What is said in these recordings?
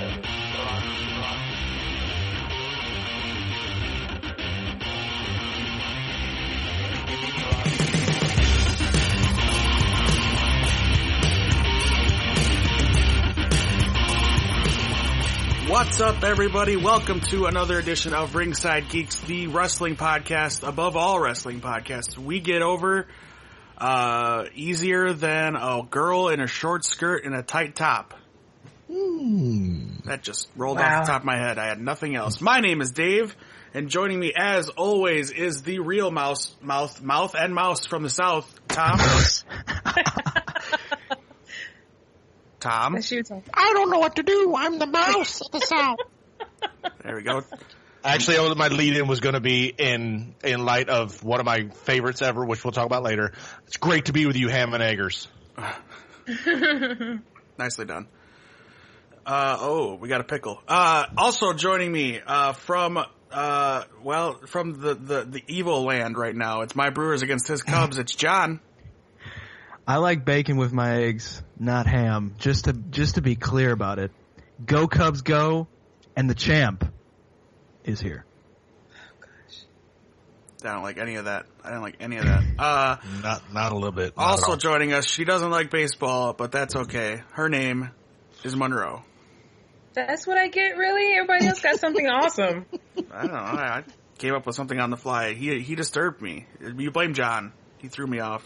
What's up, everybody? Welcome to another edition of Ringside Geeks, the wrestling podcast above all wrestling podcasts. We get over easier than a girl in a short skirt and a tight top. That just rolled off the top of my head. I had nothing else. My name is Dave, and joining me, as always, is the real mouth and mouse from the south, Tom. Tom? I don't know what to do. I'm the mouse of the south. There we go. Actually, my lead-in was going to be in light of one of my favorites ever, which we'll talk about later. It's great to be with you, ham and eggers. Nicely done. We got a pickle. Also joining me from the evil land right now. It's my Brewers against his Cubs. It's John. I like bacon with my eggs, not ham. Just to be clear about it. Go Cubs go, and the champ is here. Oh gosh. I don't like any of that. Not a little bit. Also joining us, she doesn't like baseball, but that's okay. Her name is Monroe. That's what I get, really? Everybody else got something awesome. I don't know. I came up with something on the fly. He disturbed me. You blame John. He threw me off.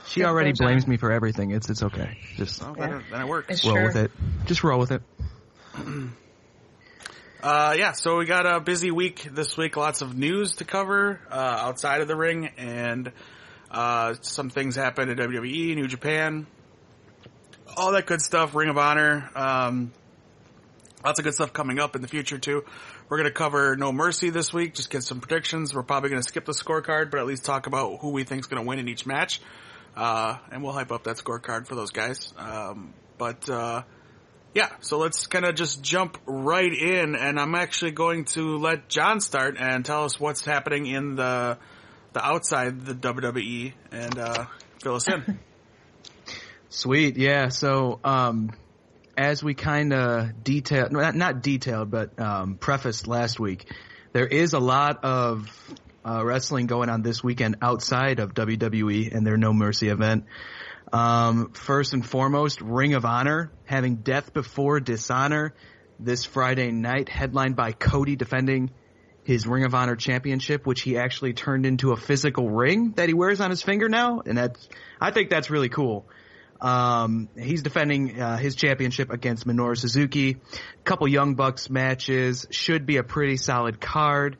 She already blames me for everything. It's okay. Just then it works. Roll with it. Just roll with it. So we got a busy week this week. Lots of news to cover outside of the ring, and some things happened at WWE, New Japan, all that good stuff. Ring of Honor. Lots of good stuff coming up in the future too. We're going to cover No Mercy this week. Just get some predictions. We're probably going to skip the scorecard, but at least talk about who we think is going to win in each match. And we'll hype up that scorecard for those guys. So let's kind of just jump right in, and I'm actually going to let John start and tell us what's happening in the outside the WWE and fill us in. Sweet, yeah. So as we kind of detailed, not detailed, but prefaced last week, there is a lot of wrestling going on this weekend outside of WWE and their No Mercy event. First and foremost, Ring of Honor having Death Before Dishonor this Friday night, headlined by Cody defending his Ring of Honor championship, which he actually turned into a physical ring that he wears on his finger now, and I think that's really cool. He's defending his championship against Minoru Suzuki. A couple Young Bucks matches, should be a pretty solid card.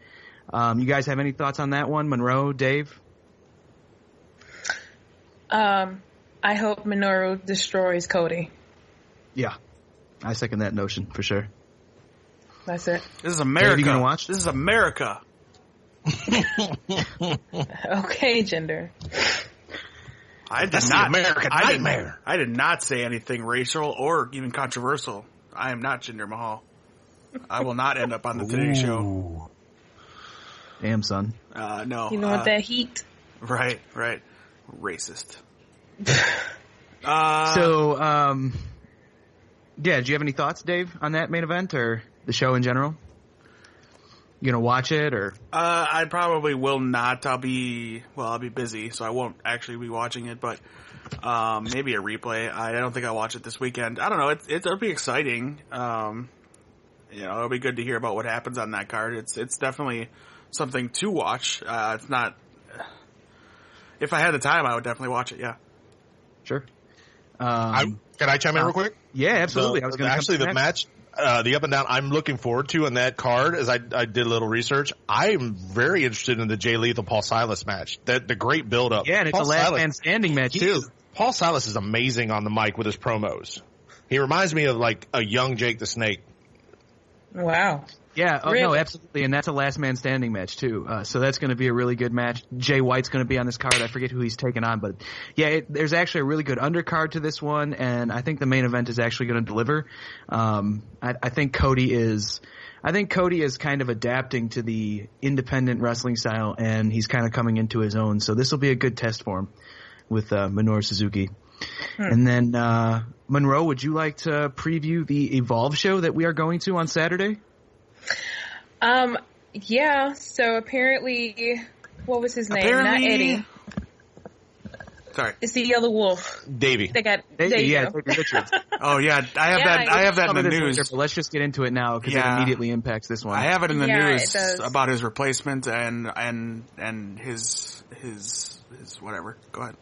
You guys have any thoughts on that one? Monroe, Dave? I hope Minoru destroys Cody. Yeah. I second that notion for sure. That's it. This is America. Dave, you gonna watch? This is America. Okay, gender. That's the American nightmare. I did not say anything racial or even controversial. I am not Jinder Mahal. I will not end up on the Today Show. Damn, son. No. You want that heat? Right. Racist. Yeah, do you have any thoughts, Dave, on that main event or the show in general? You gonna watch it or? I probably will not. I'll be busy, so I won't actually be watching it, but maybe a replay. I don't think I'll watch it this weekend. I don't know. It'll be exciting. It'll be good to hear about what happens on that card. It's definitely something to watch. It's not. If I had the time, I would definitely watch it. Yeah. Sure. Can I chime in real quick? Yeah, absolutely. I was going to actually the match, the up and down. I'm looking forward to on that card. As I did a little research, I'm very interested in the Jay Lethal Paul Silas match. The great build up. Yeah, and it's a last man standing match too. Paul Silas is amazing on the mic with his promos. He reminds me of like a young Jake the Snake. Wow. Yeah, really? No, absolutely, and that's a last man standing match too. So that's going to be a really good match. Jay White's going to be on this card. I forget who he's taking on, but yeah, there's actually a really good undercard to this one, and I think the main event is actually going to deliver. I think Cody is kind of adapting to the independent wrestling style, and he's kind of coming into his own. So this will be a good test for him with Minoru Suzuki. And then, Monroe, would you like to preview the Evolve show that we are going to on Saturday? Yeah, so apparently, what was his name? Not Eddie. Sorry. It's the Yellow Wolf. Davey. They got, there you yeah, go. Davey Richards. Oh yeah, I have that in the news. Later, but let's just get into it now because it immediately impacts this one. I have it in the Yeah, news it does. about his replacement and his whatever. Go ahead.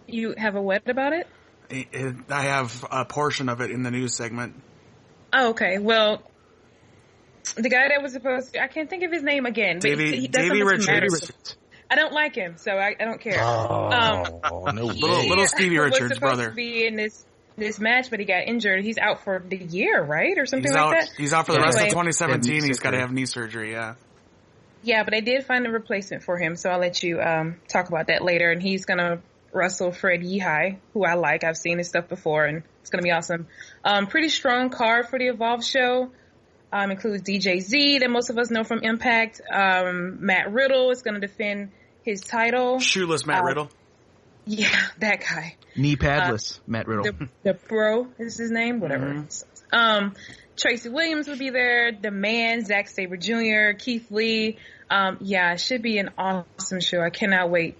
You have a what about it? I have a portion of it in the news segment. Oh, okay. Well, the guy that was supposed to, I can't think of his name again. But Davey Richards. I don't like him, so I don't care. Oh, no way. Little Stevie Richards, was supposed brother. to be in this match, but he got injured. He's out for the year, right? Or something like that? He's out for the rest of Anyway. 2017. He's got to have knee surgery, yeah. Yeah, but I did find a replacement for him, so I'll let you talk about that later. And he's going to wrestle Fred Yehai, who I like. I've seen his stuff before, and it's going to be awesome. Pretty strong card for the Evolve show. Includes DJ Z, that most of us know from Impact. Matt Riddle is going to defend his title. Shoeless Matt Riddle. Yeah, that guy. Knee padless, Matt Riddle. The Bro is his name, whatever. Tracy Williams will be there. The Man, Zack Sabre Jr., Keith Lee. Yeah, it should be an awesome show. I cannot wait.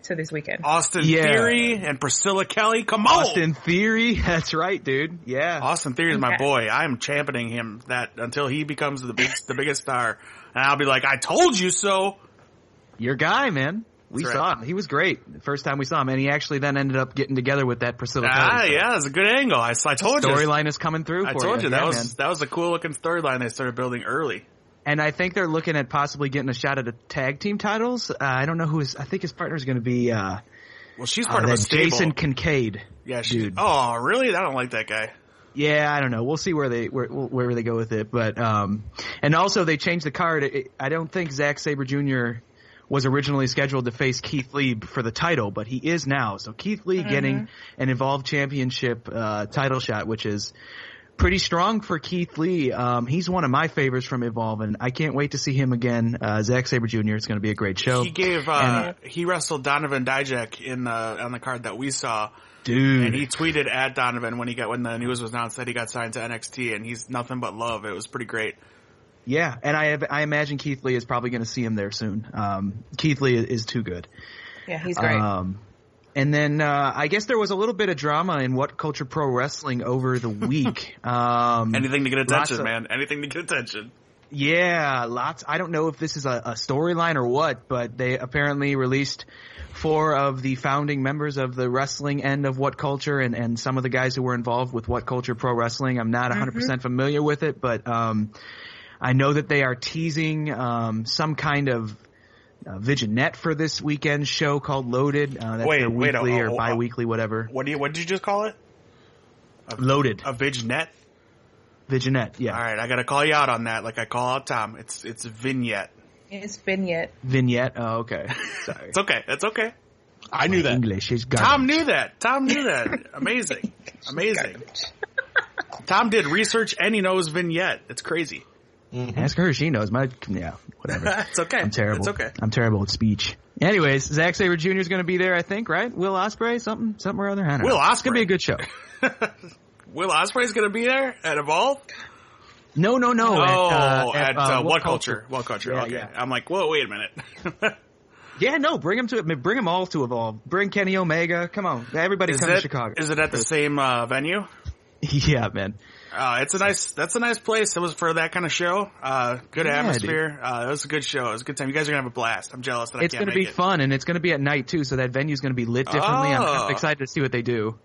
To this weekend. Austin Theory and Priscilla Kelly. Come on. Austin Theory. That's right, dude. Yeah. Austin Theory is my boy. I'm championing him that until he becomes the biggest star. And I'll be like, I told you so. Your guy, man. We That's saw right. him. He was great the first time we saw him, and he actually then ended up getting together with that Priscilla Kelly. Yeah, that's a good angle. I told you. Storyline is coming through. I for told you Yeah, that was a cool looking storyline they started building early. And I think they're looking at possibly getting a shot at the tag team titles. I don't know who I think his partner is going to be. Well, she's part of a stable. Jason Kincaid. Yeah, dude. Oh, really? I don't like that guy. Yeah, I don't know. We'll see where they go with it. But and also they changed the card. I don't think Zack Sabre Jr. was originally scheduled to face Keith Lee for the title, but he is now. So Keith Lee getting an Evolve Championship title shot, which is pretty strong for Keith Lee. He's one of my favorites from Evolve, and I can't wait to see him again. Zack Sabre Jr. It's going to be a great show. He wrestled Donovan Dijak on the card that we saw. Dude. And he tweeted at Donovan when the news was announced that he got signed to NXT, and he's nothing but love. It was pretty great. Yeah, and I imagine Keith Lee is probably going to see him there soon. Keith Lee is too good. Yeah, he's great. And then I guess there was a little bit of drama in What Culture Pro Wrestling over the week. Anything to get attention, man. Anything to get attention. Yeah, lots. I don't know if this is a storyline or what, but they apparently released 4 of the founding members of the wrestling end of What Culture and some of the guys who were involved with What Culture Pro Wrestling. I'm not 100% familiar with it, but I know that they are teasing some kind of Vignette for this weekend's show called Loaded. That's their weekly or bi-weekly, whatever. What did you just call it? Loaded. A Vignette? Vignette, yeah. All right, I got to call you out on that like I call out Tom. It's Vignette. It's Vignette. Vignette? Oh, okay. Sorry. It's okay. I knew that. English is garbage. Tom knew that. Amazing. Tom did research and he knows Vignette. It's crazy. Ask her. She knows. Whatever. It's okay. I'm terrible. It's okay. I'm terrible at speech. Anyways, Zack Sabre Jr. is going to be there, I think, right? Will Ospreay, something or other. I don't know. It's going to be a good show. Will Ospreay's going to be there at Evolve? No. At What Culture? What Culture? Yeah, okay. yeah. I'm like, whoa, wait a minute. Yeah, no, bring them all to Evolve. Bring Kenny Omega. Come on, everybody come to Chicago. Is it at the same venue? Yeah, man. That's a nice place. It was for that kind of show. Good atmosphere. It was a good show. It was a good time. You guys are gonna have a blast. I'm jealous that I can't make it. It's gonna be fun, and it's gonna be at night too. So that venue's gonna be lit differently. I'm just excited to see what they do.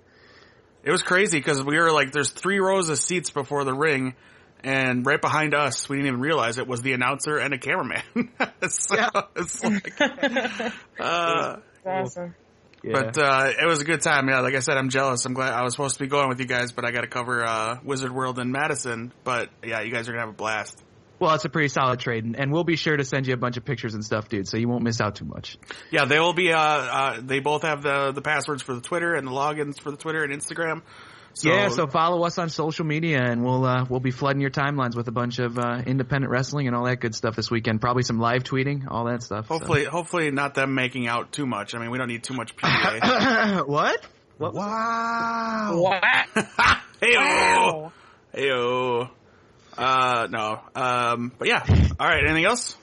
It was crazy because we were like, there's 3 rows of seats before the ring, and right behind us, we didn't even realize it was the announcer and a cameraman. It's like, Awesome. Yeah. But it was a good time. Yeah, like I said, I'm jealous. I'm glad I was supposed to be going with you guys, but I got to cover Wizard World in Madison. But yeah, you guys are gonna have a blast. Well, it's a pretty solid trade, and we'll be sure to send you a bunch of pictures and stuff, dude, so you won't miss out too much. Yeah, they will be. They both have the passwords for the Twitter and the logins for the Twitter and Instagram. So follow us on social media, and we'll be flooding your timelines with a bunch of independent wrestling and all that good stuff this weekend. Probably some live tweeting, all that stuff. Hopefully not them making out too much. I mean, we don't need too much PDA. What? Wow. What? Heyo. Heyo. No. But yeah. All right. Anything else?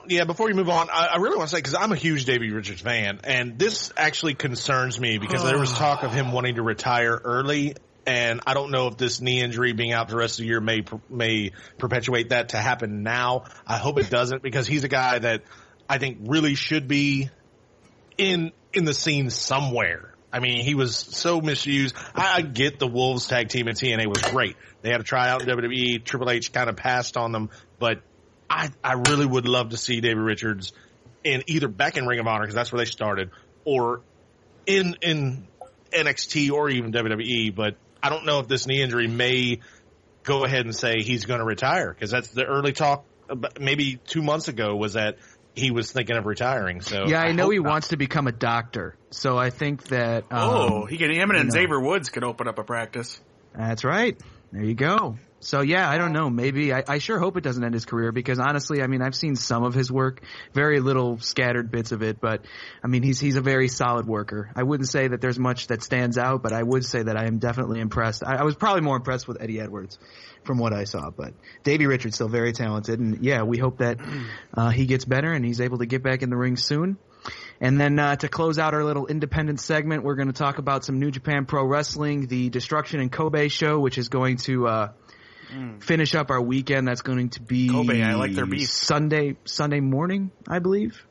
Yeah, before we move on, I really want to say, because I'm a huge Davey Richards fan, and this actually concerns me because there was talk of him wanting to retire early, and I don't know if this knee injury being out the rest of the year may perpetuate that to happen now. I hope it doesn't, because he's a guy that I think really should be in the scene somewhere. I mean, he was so misused. I get the Wolves tag team in TNA was great. They had a tryout in WWE. Triple H kind of passed on them, but I really would love to see Davey Richards in either back in Ring of Honor, because that's where they started, or in NXT or even WWE. But I don't know if this knee injury may go ahead and say he's going to retire, because that's the early talk maybe 2 months ago was that he was thinking of retiring. So yeah, I know he wants to become a doctor. So I think that him and Xavier Woods could open up a practice. That's right. There you go. So yeah, I don't know. Maybe I sure hope it doesn't end his career, because honestly, I mean, I've seen some of his work, very little scattered bits of it, but I mean, he's a very solid worker. I wouldn't say that there's much that stands out, but I would say that I am definitely impressed. I was probably more impressed with Eddie Edwards from what I saw, but Davey Richards still very talented, and yeah, we hope that he gets better and he's able to get back in the ring soon. And then to close out our little independent segment, we're going to talk about some New Japan Pro Wrestling, the Destruction in Kobe show, which is going to finish up our weekend. That's going to be Kobe. I like their beef. Sunday morning, I believe.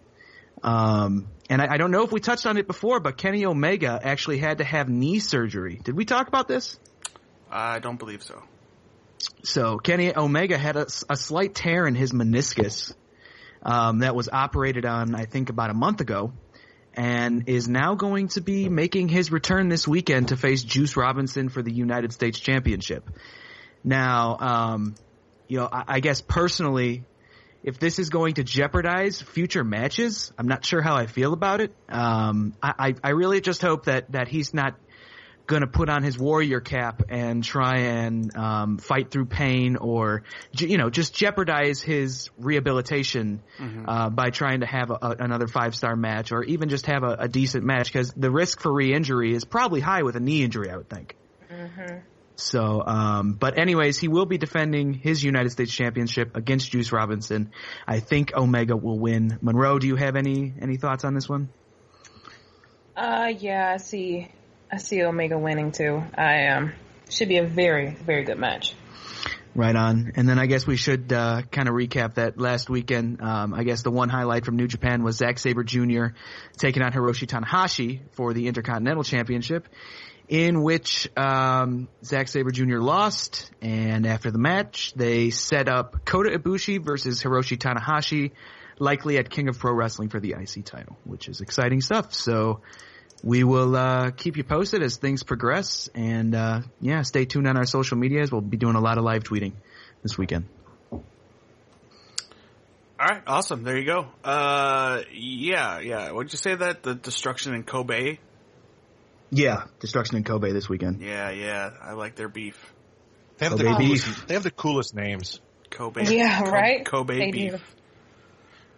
And I don't know if we touched on it before, but Kenny Omega actually had to have knee surgery. Did we talk about this? I don't believe so. So Kenny Omega had a slight tear in his meniscus that was operated on, I think, about a month ago, and is now going to be making his return this weekend to face Juice Robinson for the United States Championship. Now, I guess personally, if this is going to jeopardize future matches, I'm not sure how I feel about it. I really just hope that he's not going to put on his warrior cap and try and fight through pain, or just jeopardize his rehabilitation by trying to have another 5-star match, or even just have a decent match, because the risk for re-injury is probably high with a knee injury, I would think. So, but anyways, he will be defending his United States Championship against Juice Robinson. I think Omega will win. Monroe, do you have any thoughts on this one? Yeah, I see Omega winning too. Should be a very, very good match. Right on. And then I guess we should kind of recap that last weekend. I guess the one highlight from New Japan was Zack Sabre Jr. taking on Hiroshi Tanahashi for the Intercontinental Championship, in which Zack Sabre Jr. lost, and after the match, they set up Kota Ibushi versus Hiroshi Tanahashi, likely at King of Pro Wrestling for the IC title, which is exciting stuff. So we will keep you posted as things progress, and stay tuned on our social medias. We'll be doing a lot of live tweeting this weekend. All right, awesome. There you go. Yeah. What'd you say that the Destruction in Kobe? Yeah, Destruction in Kobe this weekend. Yeah. I like their beef. They have the coolest names. Kobe. Yeah, right? Kobe they beef. Do.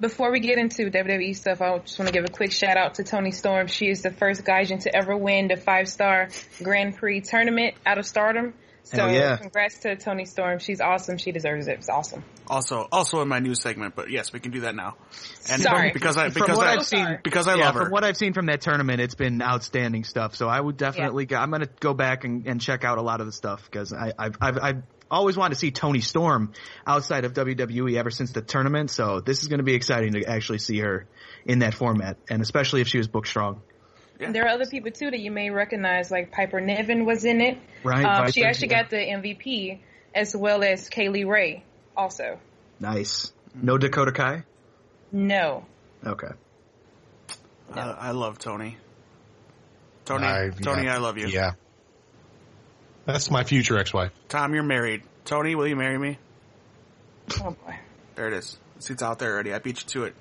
Before we get into WWE stuff, I just want to give a quick shout out to Toni Storm. She is the first Gaijin to ever win the 5-star Grand Prix tournament out of Stardom. So congrats to Toni Storm. She's awesome. She deserves it. It's awesome. Also in my news segment, but yes, we can do that now. And Sorry. because I love her. From what I've seen from that tournament, it's been outstanding stuff. So I would definitely I'm going to go back and check out a lot of the stuff, because I've always wanted to see Toni Storm outside of WWE ever since the tournament. So this is going to be exciting to actually see her in that format, and especially if she was booked strong. Yeah. There are other people too that you may recognize, like Piper Niven was in it. Right. She actually got the MVP, as well as Kaylee Ray also. Nice. No Dakota Kai? No. Okay. No. I love Tony. Tony, I love you. Yeah. That's my future ex-wife. Tom, you're married. Tony, will you marry me? Oh boy. There it is. The seat's out there already. I beat you to it.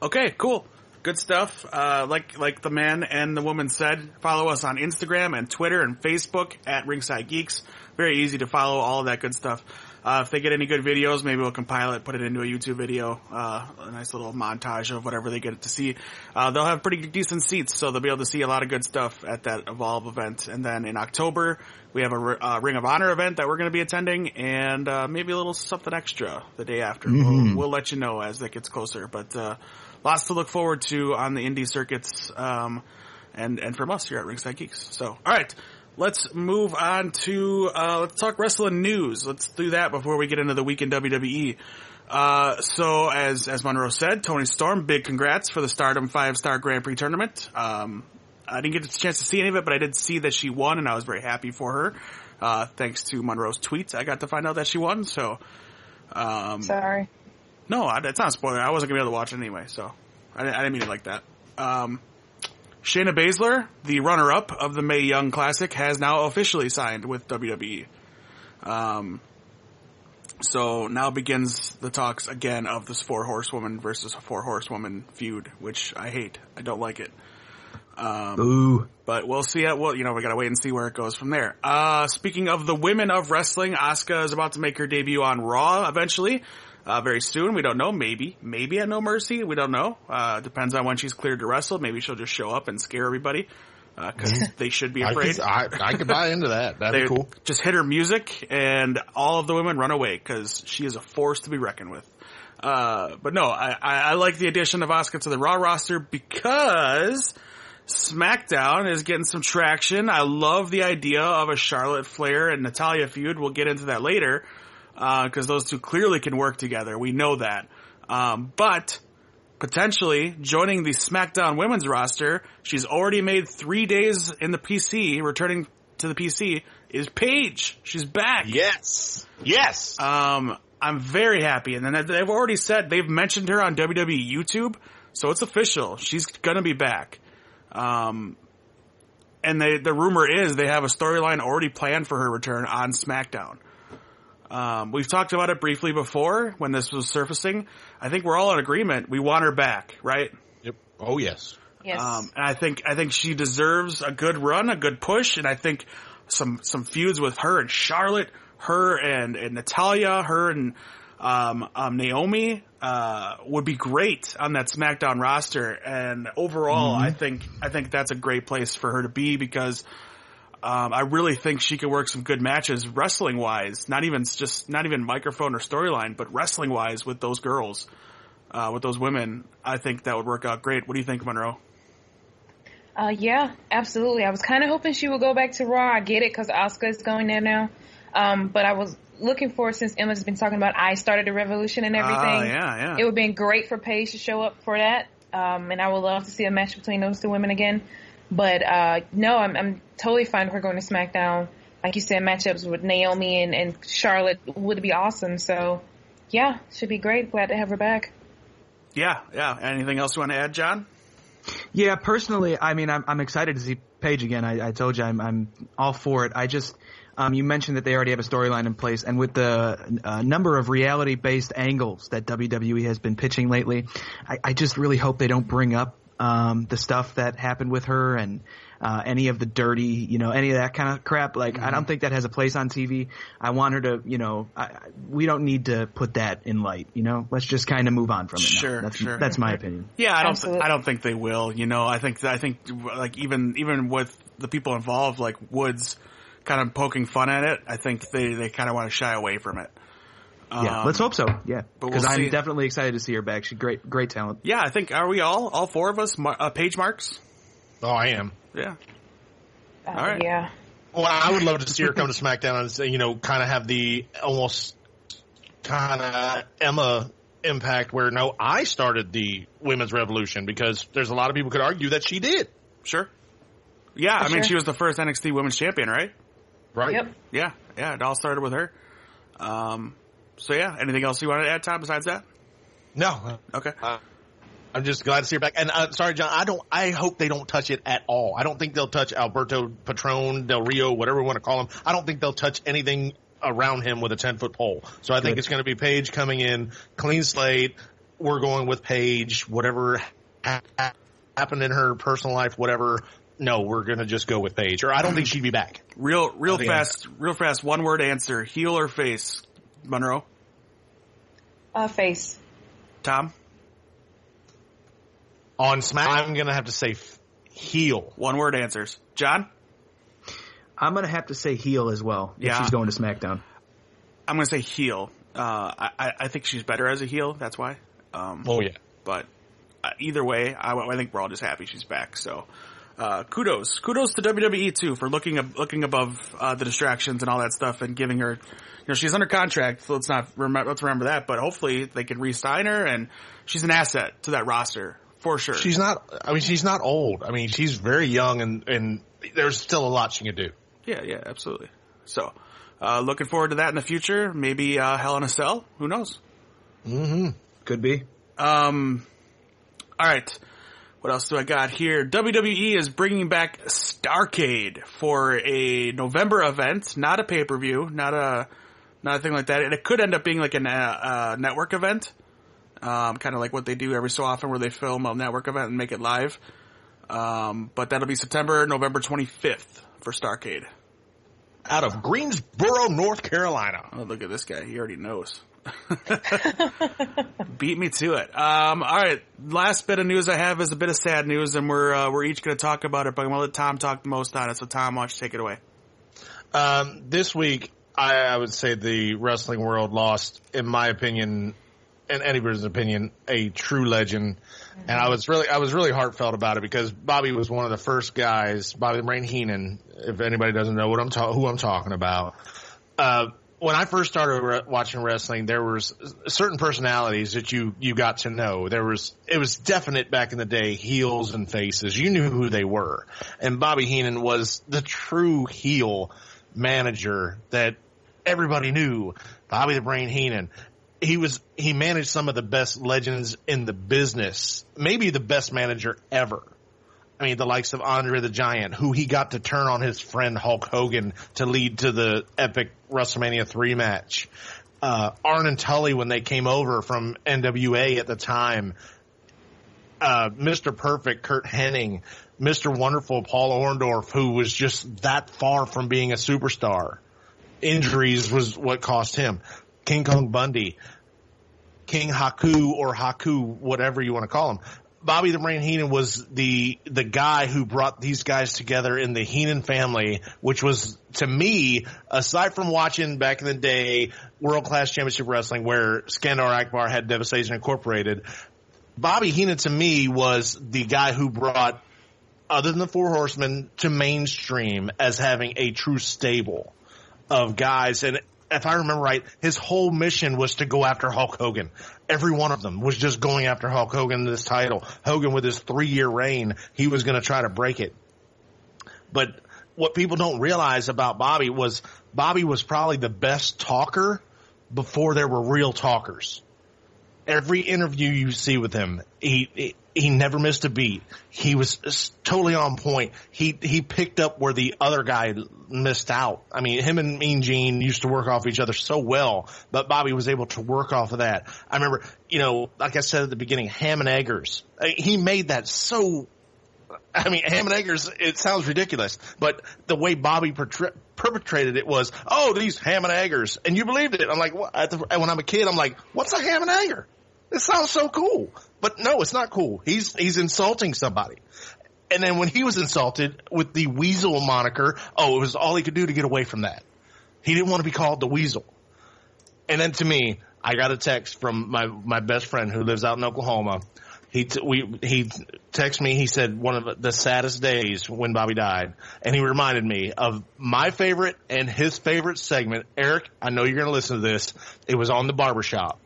Okay, cool. good stuff. Like the man and the woman said, follow us on Instagram and Twitter and Facebook at Ringside Geeks. Very easy to follow, all of that good stuff. If they get any good videos, maybe we'll compile it, put it into a YouTube video, a nice little montage of whatever they get to see. They'll have pretty decent seats, so they'll be able to see a lot of good stuff at that Evolve event. And then in October, we have a Ring of Honor event that we're going to be attending, and maybe a little something extra the day after. Mm-hmm. We'll let you know as that gets closer. But lots to look forward to on the indie circuits, and from us here at Ringside Geeks. So, all right. Let's move on to, let's talk wrestling news. Let's do that before we get into the week in WWE. So as Monroe said, Toni Storm, big congrats for the Stardom 5-Star Grand Prix tournament. I didn't get a chance to see any of it, but I did see that she won, and I was very happy for her. Thanks to Monroe's tweets, I got to find out that she won, so. Sorry. No, it's not a spoiler. I wasn't gonna be able to watch it anyway, so. I didn't mean it like that. Shayna Baszler, the runner-up of the Mae Young Classic, has now officially signed with WWE. So now begins the talks again of this 4 horsewoman versus 4 horsewoman feud, which I hate. I don't like it. Ooh. But we'll see it. Well, we gotta wait and see where it goes from there. Speaking of the women of wrestling, Asuka is about to make her debut on Raw eventually. Very soon. We don't know. Maybe at No Mercy. We don't know. Depends on when she's cleared to wrestle. Maybe she'll just show up and scare everybody. Cause they should be afraid. I could buy into that. That'd be cool. Just hit her music and all of the women run away cause she is a force to be reckoned with. But no, I like the addition of Asuka to the Raw roster because SmackDown is getting some traction. I love the idea of a Charlotte Flair and Natalya feud. We'll get into that later. Cause those two clearly can work together. We know that. But potentially joining the SmackDown women's roster, she's already made 3 days in the PC, returning to the PC, is Paige. She's back. Yes. I'm very happy. And then they've already said, they've mentioned her on WWE YouTube, so it's official. She's gonna be back. And the rumor is they have a storyline already planned for her return on SmackDown. We've talked about it briefly before when this was surfacing. I think we're all in agreement. We want her back, right? Yep. Oh, yes. Yes. And I think she deserves a good run, a good push, and I think some feuds with her and Charlotte, her and Natalya, her and Naomi would be great on that SmackDown roster. And overall, I think that's a great place for her to be because I really think she could work some good matches wrestling wise, not even microphone or storyline, but wrestling wise with those girls, with those women. I think that would work out great. What do you think, Monroe? Yeah, absolutely. I was kind of hoping she would go back to Raw. I get it because Asuka is going there now. But I was looking for, since Emma's been talking about I Started a Revolution and everything. Yeah. It would have been great for Paige to show up for that. And I would love to see a match between those two women again. But no, I'm totally fine with her going to SmackDown. Like you said, matchups with Naomi and Charlotte would be awesome. So, yeah, should be great. Glad to have her back. Yeah. Anything else you want to add, John? Yeah, personally, I mean, I'm excited to see Paige again. I told you I'm all for it. I just, you mentioned that they already have a storyline in place, and with the number of reality-based angles that WWE has been pitching lately, I just really hope they don't bring up the stuff that happened with her and any of the dirty, any of that kind of crap. Like, I don't think that has a place on TV. I want her to, we don't need to put that in light, Let's just kind of move on from it now. Sure. That's my opinion. Yeah, I don't think they will. I think like even with the people involved, like Woods, kind of poking fun at it. I think they kind of want to shy away from it. Yeah, let's hope so. Yeah, because I'm definitely excited to see her back. She's great talent. Yeah, I think, are we all four of us Paige marks? Oh, I am. Yeah. All right. Yeah. Well, I would love to see her come to SmackDown and say, kind of have the almost kind of Emma impact where, no, I started the women's revolution, because there's a lot of people could argue that she did. Sure. Yeah, I mean, she was the first NXT Women's Champion, right? Right. Yep. Yeah, it all started with her. So yeah, anything else you want to add, Tom, besides that? No. Okay. I'm just glad to see her back. And sorry, John, I hope they don't touch it at all. I don't think they'll touch Alberto Patron, Del Rio, whatever we want to call him. I don't think they'll touch anything around him with a 10-foot pole. So I think it's going to be Paige coming in, clean slate. We're going with Paige. Whatever happened in her personal life, whatever. No, we're going to just go with Paige. Or I don't think she'd be back. Real fast, one word answer. Heel or face, Monroe? Face. Tom? On Smack, I'm going to have to say heel. One word answers. John? I'm going to have to say heel as well if she's going to SmackDown. I'm going to say heel. I think she's better as a heel. That's why. Oh, yeah. But either way, I think we're all just happy she's back. So kudos to WWE, too, for looking above the distractions and all that stuff and giving her, she's under contract. So let's remember that. But hopefully they can re-sign her, and she's an asset to that roster. For sure. She's not old. I mean, she's very young and there's still a lot she can do. Yeah, absolutely. So, looking forward to that in the future. Maybe, Hell in a Cell. Who knows? Mm-hmm. Could be. All right. What else do I got here? WWE is bringing back Starrcade for a November event, not a pay-per-view, not a thing like that. And it could end up being like a network event. Kind of like what they do every so often where they film a network event and make it live. But that'll be November 25th for Starrcade. Out of Greensboro, North Carolina. Oh, look at this guy. He already knows. Beat me to it. All right. Last bit of news I have is a bit of sad news, and we're each going to talk about it, but I'm going to let Tom talk the most on it. So Tom, why don't you take it away? This week, I would say the wrestling world lost, in my opinion, in anybody's opinion, a true legend. And I was really heartfelt about it because Bobby was one of the first guys, Bobby the Brain Heenan, if anybody doesn't know who I'm talking about. When I first started watching wrestling, there was certain personalities that you got to know. It was definite back in the day, heels and faces. You knew who they were. And Bobby Heenan was the true heel manager that everybody knew. Bobby the Brain Heenan. He managed some of the best legends in the business, maybe the best manager ever. I mean, the likes of Andre the Giant, who he got to turn on his friend Hulk Hogan to lead to the epic WrestleMania 3 match. Arn and Tully, when they came over from NWA at the time. Mr. Perfect, Kurt Hennig. Mr. Wonderful, Paul Orndorff, who was just that far from being a superstar. Injuries was what cost him. King Kong Bundy, King Haku or Haku, whatever you want to call him. Bobby the Brain Heenan was the guy who brought these guys together in the Heenan family, which was, to me, aside from watching back in the day World Class Championship Wrestling where Skandar Akbar had Devastation Incorporated, Bobby Heenan to me was the guy who brought, other than the Four Horsemen, to mainstream as having a true stable of guys. And if I remember right, his whole mission was to go after Hulk Hogan. Every one of them was just going after Hulk Hogan in this title. Hogan, with his 3-year reign, he was going to try to break it. But what people don't realize about Bobby was probably the best talker before there were real talkers. Every interview you see with him, he never missed a beat. He was totally on point. He picked up where the other guy missed out. I mean, him and Mean Gene used to work off each other so well, but Bobby was able to work off of that. I remember, like I said at the beginning, Ham and Eggers. He made that so, Ham and Eggers, it sounds ridiculous, but the way Bobby perpetrated it was, these Ham and Eggers. And you believed it. I'm like, what? When I'm a kid, I'm like, what's a Ham and Egger? It sounds so cool. But no, it's not cool. He's insulting somebody. And then when he was insulted with the Weasel moniker, it was all he could do to get away from that. He didn't want to be called the Weasel. And then to me, I got a text from my best friend who lives out in Oklahoma. He texted me. He said one of the saddest days when Bobby died, and he reminded me of my favorite and his favorite segment. Eric, I know you're going to listen to this. It was on the barbershop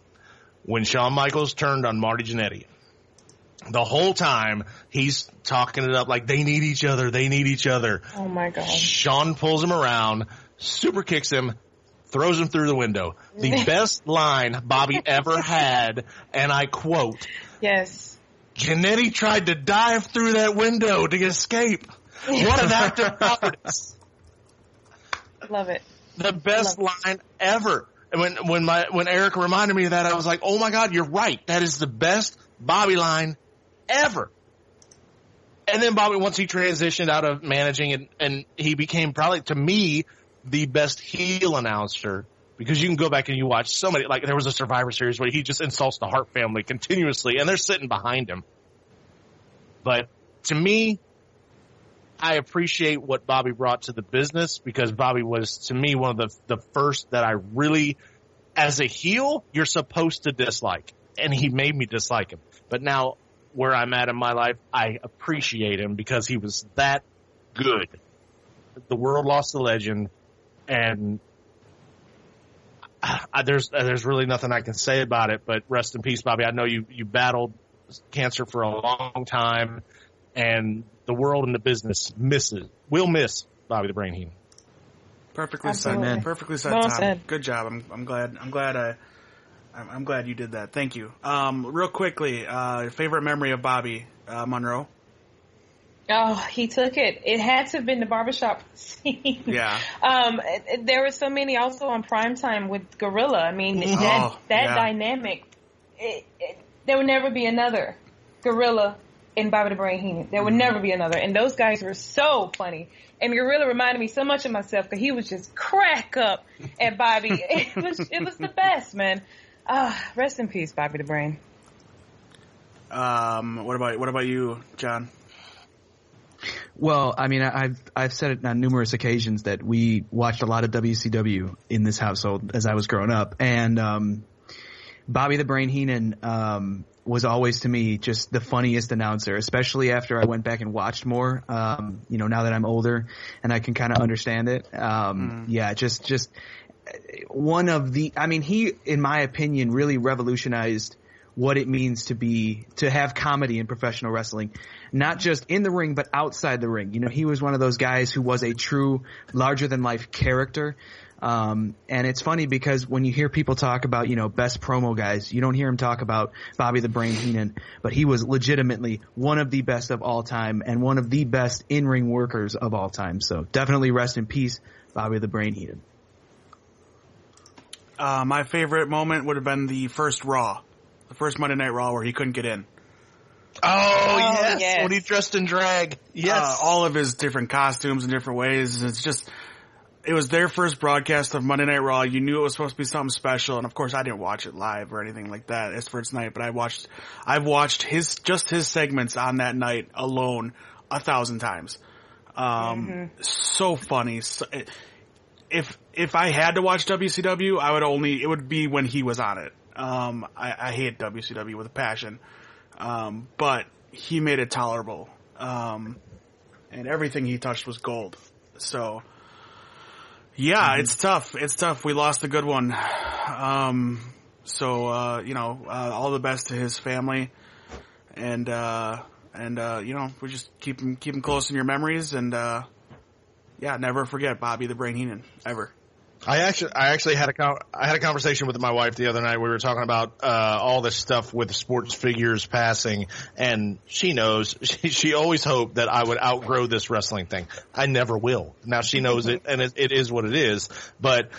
when Shawn Michaels turned on Marty Jannetty. The whole time he's talking it up like they need each other. They need each other. Oh my God! Shawn pulls him around, super kicks him, throws him through the window. The best line Bobby ever had, and I quote, yes. Jannetty tried to dive through that window to escape. What an act of cowardice. Love it. The best line ever. And when Eric reminded me of that, I was like, oh my God, you're right. That is the best Bobby line ever. And then Bobby, once he transitioned out of managing and he became probably, to me, the best heel announcer, because you can go back and you watch so many, like there was a Survivor Series where he just insults the Hart family continuously and they're sitting behind him. But to me, I appreciate what Bobby brought to the business, because Bobby was, to me, one of the first that I really, as a heel, you're supposed to dislike. And he made me dislike him. But now, where I'm at in my life, I appreciate him because he was that good. The world lost a legend, and there's really nothing I can say about it, but rest in peace, Bobby. I know you battled cancer for a long time, and the world and the business will miss Bobby the Brain Heenan. Perfectly Absolutely. said. Perfectly said, Well Tom. said. Good job. I'm glad you did that. Thank you. Real quickly, favorite memory of Bobby Monroe? Oh, he took it. It had to have been the barbershop scene. Yeah. There were so many also on primetime with Gorilla. I mean, that yeah. dynamic, there would never be another Gorilla and Bobby the Brain Heenan. There would never be another. And those guys were so funny. And Gorilla reminded me so much of myself because he was just crack up at Bobby. It was the best, man. Rest in peace, Bobby the Brain. What about you, John? Well, I mean, I've said it on numerous occasions that we watched a lot of WCW in this household as I was growing up, and Bobby the Brain Heenan was always to me just the funniest announcer, especially after I went back and watched more. Now that I'm older and I can kind of understand it. Yeah, just one of the. I mean, he, in my opinion, really revolutionized what it means to have comedy in professional wrestling, not just in the ring, but outside the ring. You know, he was one of those guys who was a true larger than life character. And it's funny because when you hear people talk about, best promo guys, you don't hear him talk about Bobby the Brain Heenan, but he was legitimately one of the best of all time and one of the best in-ring workers of all time. So definitely rest in peace, Bobby the Brain Heenan. My favorite moment would have been the first Monday Night Raw where he couldn't get in. Oh yes. When he dressed in drag. Yes. All of his different costumes in different ways. It was their first broadcast of Monday Night Raw. You knew it was supposed to be something special. And of course I didn't watch it live or anything like that as first night, but I've watched his segments on that night alone 1,000 times. So funny. If I had to watch WCW, it would be when he was on it. I hate WCW with a passion. But he made it tolerable. And everything he touched was gold. So, yeah, it's tough. It's tough. We lost a good one. All the best to his family. And we just keep him close in your memories. And, never forget Bobby the Brain Heenan, ever. I actually had a conversation with my wife the other night. We were talking about all this stuff with sports figures passing, and she knows she always hoped that I would outgrow this wrestling thing. I never will. Now she knows it, and it is what it is. But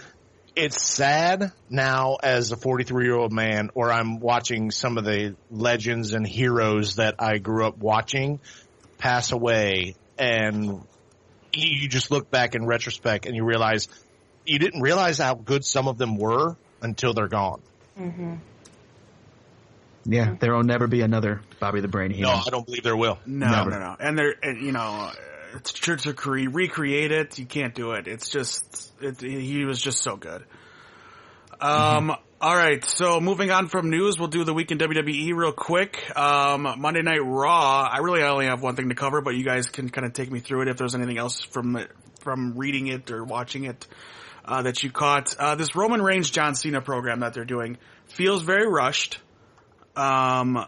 it's sad now as a 43-year-old man, or I'm watching some of the legends and heroes that I grew up watching pass away, and you just look back in retrospect and you realize. You didn't realize how good some of them were until they're gone. Mm-hmm. Yeah, there will never be another Bobby the Brain Heenan. No, I don't believe there will. No. And it's true to recreate it. You can't do it. He was just so good. All right. So moving on from news, we'll do the week in WWE real quick. Monday Night Raw. I really only have one thing to cover, but you guys can kind of take me through it if there's anything else from reading it or watching it. That you caught. This Roman Reigns John Cena program that they're doing feels very rushed. They're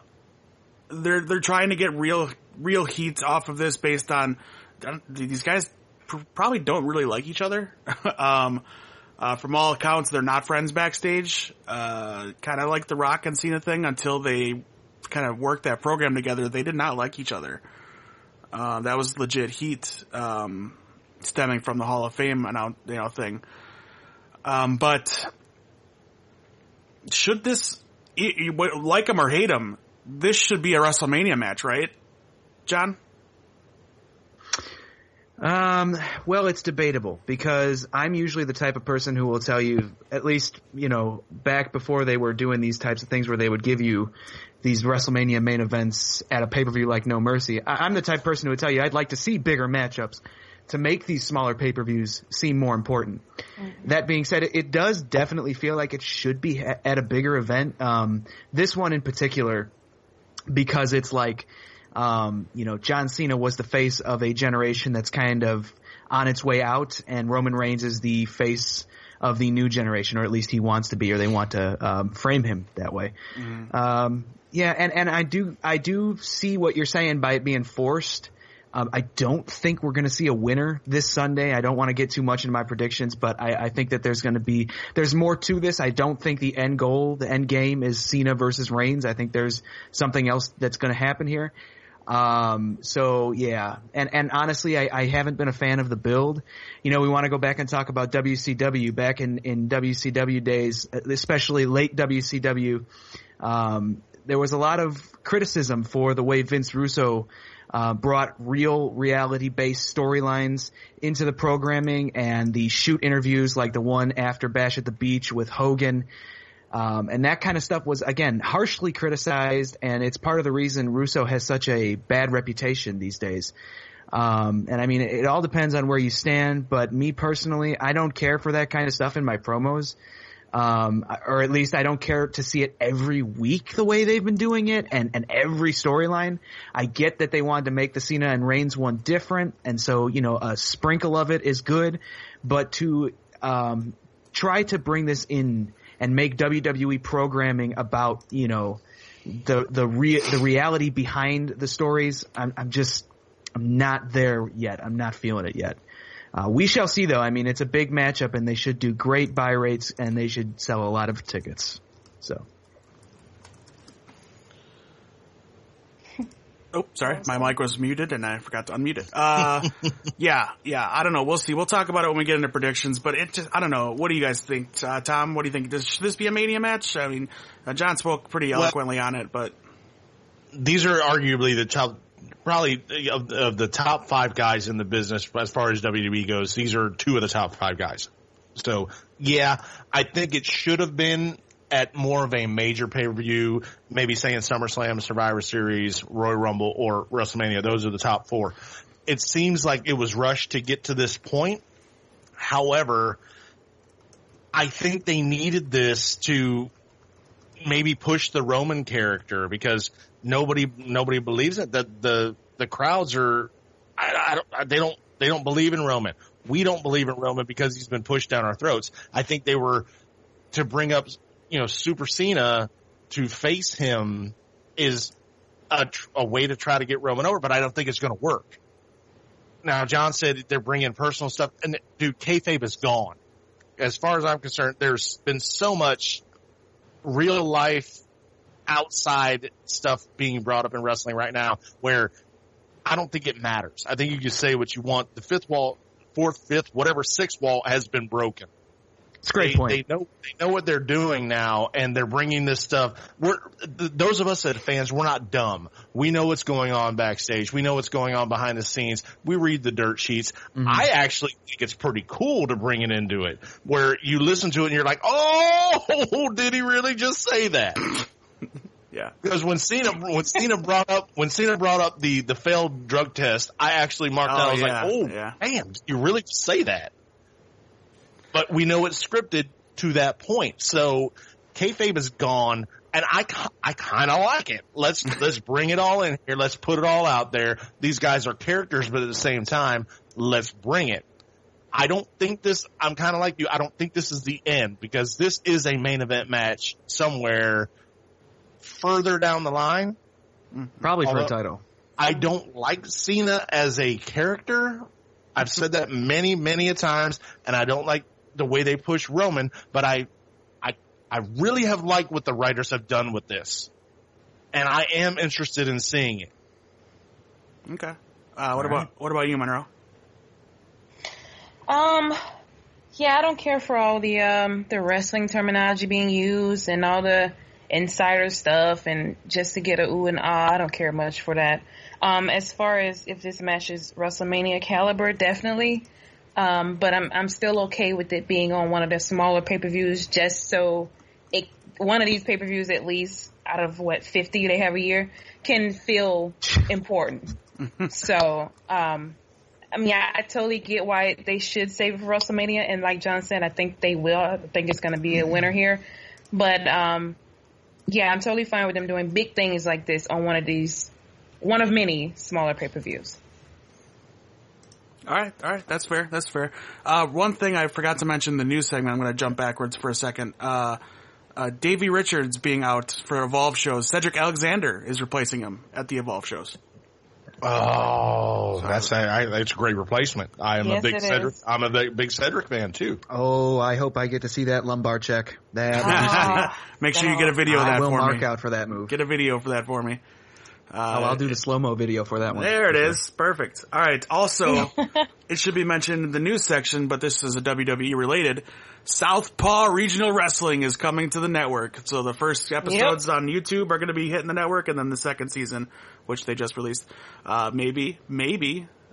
trying to get real heat off of this based on these guys probably don't really like each other. From all accounts, they're not friends backstage. Kind of like the Rock and Cena thing until they kind of worked that program together. They did not like each other. That was legit heat. Stemming from the Hall of Fame thing. But should this, like him or hate him, this should be a WrestleMania match, right, John? Well, it's debatable because I'm usually the type of person who will tell you, at least, back before they were doing these types of things where they would give you these WrestleMania main events at a pay-per-view like No Mercy. I'm the type of person who would tell you I'd like to see bigger matchups to make these smaller pay-per-views seem more important. Mm-hmm. That being said, it does definitely feel like it should be at a bigger event. This one in particular, because it's like, John Cena was the face of a generation that's kind of on its way out, and Roman Reigns is the face of the new generation, or at least he wants to be, or they want to frame him that way. Mm-hmm. And I do see what you're saying by it being forced. I don't think we're going to see a winner this Sunday. I don't want to get too much into my predictions, but I think that there's more to this. I don't think the end goal, the end game is Cena versus Reigns. I think there's something else that's going to happen here. So yeah, and honestly, I haven't been a fan of the build. We want to go back and talk about WCW back in WCW days, especially late WCW. There was a lot of criticism for the way Vince Russo brought real reality-based storylines into the programming, and the shoot interviews like the one after Bash at the Beach with Hogan. And that kind of stuff was, again, harshly criticized, and it's part of the reason Russo has such a bad reputation these days. And I mean, it all depends on where you stand, but me personally, I don't care for that kind of stuff in my promos. Or at least I don't care to see it every week the way they've been doing it, and every storyline. I get that they wanted to make the Cena and Reigns one different, and so, a sprinkle of it is good, but to try to bring this in and make WWE programming about, the reality behind the stories, I'm not there yet. I'm not feeling it yet. We shall see, though. I mean, it's a big matchup, and they should do great buy rates, and they should sell a lot of tickets. So. Oh, sorry. My mic was muted, and I forgot to unmute it. Yeah. I don't know. We'll see. We'll talk about it when we get into predictions, but I don't know. What do you guys think? Tom, what do you think? Should this be a Mania match? I mean, John spoke pretty eloquently on it, but. These are arguably the top, probably of the top 5 guys in the business as far as WWE goes. These are 2 of the top 5 guys. So, yeah, I think it should have been at more of a major pay-per-view, maybe saying SummerSlam, Survivor Series, Royal Rumble, or WrestleMania. Those are the top 4. It seems like it was rushed to get to this point. However, I think they needed this to maybe push the Roman character, because nobody believes it. The crowds are, they don't believe in Roman. We don't believe in Roman because he's been pushed down our throats. I think they were to bring up, Super Cena to face him is a way to try to get Roman over, but I don't think it's going to work. Now, John said they're bringing personal stuff, and dude, kayfabe is gone. As far as I'm concerned, there's been so much real life outside stuff being brought up in wrestling right now where I don't think it matters. I think you can say what you want. The 5th wall, 4th, 5th, whatever 6th wall has been broken. It's a great point. They know what they're doing now, and they're bringing this stuff. Those of us that are fans, we're not dumb. We know what's going on backstage. We know what's going on behind the scenes. We read the dirt sheets. Mm-hmm. I actually think it's pretty cool to bring it into it, where you listen to it and you're like, oh, did he really just say that? Yeah. Because when Cena brought up the failed drug test, I actually marked that. I was like, damn, did you really just say that? But we know it's scripted to that point. So kayfabe is gone, and I kind of like it. Let's bring it all in here. Let's put it all out there. These guys are characters, but at the same time, let's bring it. I don't think I'm kind of like you. I don't think this is the end, because this is a main event match somewhere further down the line. Probably for a title. I don't like Cena as a character. I've said that many, many a times, and I don't like the way they push Roman, but I really have liked what the writers have done with this, and I am interested in seeing it. Okay. What about you, Monroe? Yeah, I don't care for all the wrestling terminology being used and all the insider stuff and just to get a ooh and ah. I don't care much for that. As far as if this match is WrestleMania caliber, definitely. But I'm still okay with it being on one of the smaller pay-per-views, just so one of these pay-per-views, at least out of 50 they have a year, can feel important. So, I mean, I totally get why they should save it for WrestleMania, and like John said, I think they will. I think it's going to be a winner here. But, yeah, I'm totally fine with them doing big things like this on one of many smaller pay-per-views. All right, that's fair. One thing I forgot to mention in the news segment, I'm going to jump backwards for a second. Davey Richards being out for Evolve shows. Cedric Alexander is replacing him at the Evolve shows. Oh, that's a great replacement. I'm Yes, a big it Cedric. is. I'm a big Cedric fan too. Oh, I hope I get to see that lumbar check. That would be sweet. Make sure you get a video of I that will for mark me. out for that move. Get a video for that for me. I'll do the slow-mo video for that one. There it is. Perfect. All right. Also, it should be mentioned in the news section, but this is a WWE related. Southpaw Regional Wrestling is coming to the network. So the first episodes on YouTube are going to be hitting the network, and then the second season, which they just released, maybe,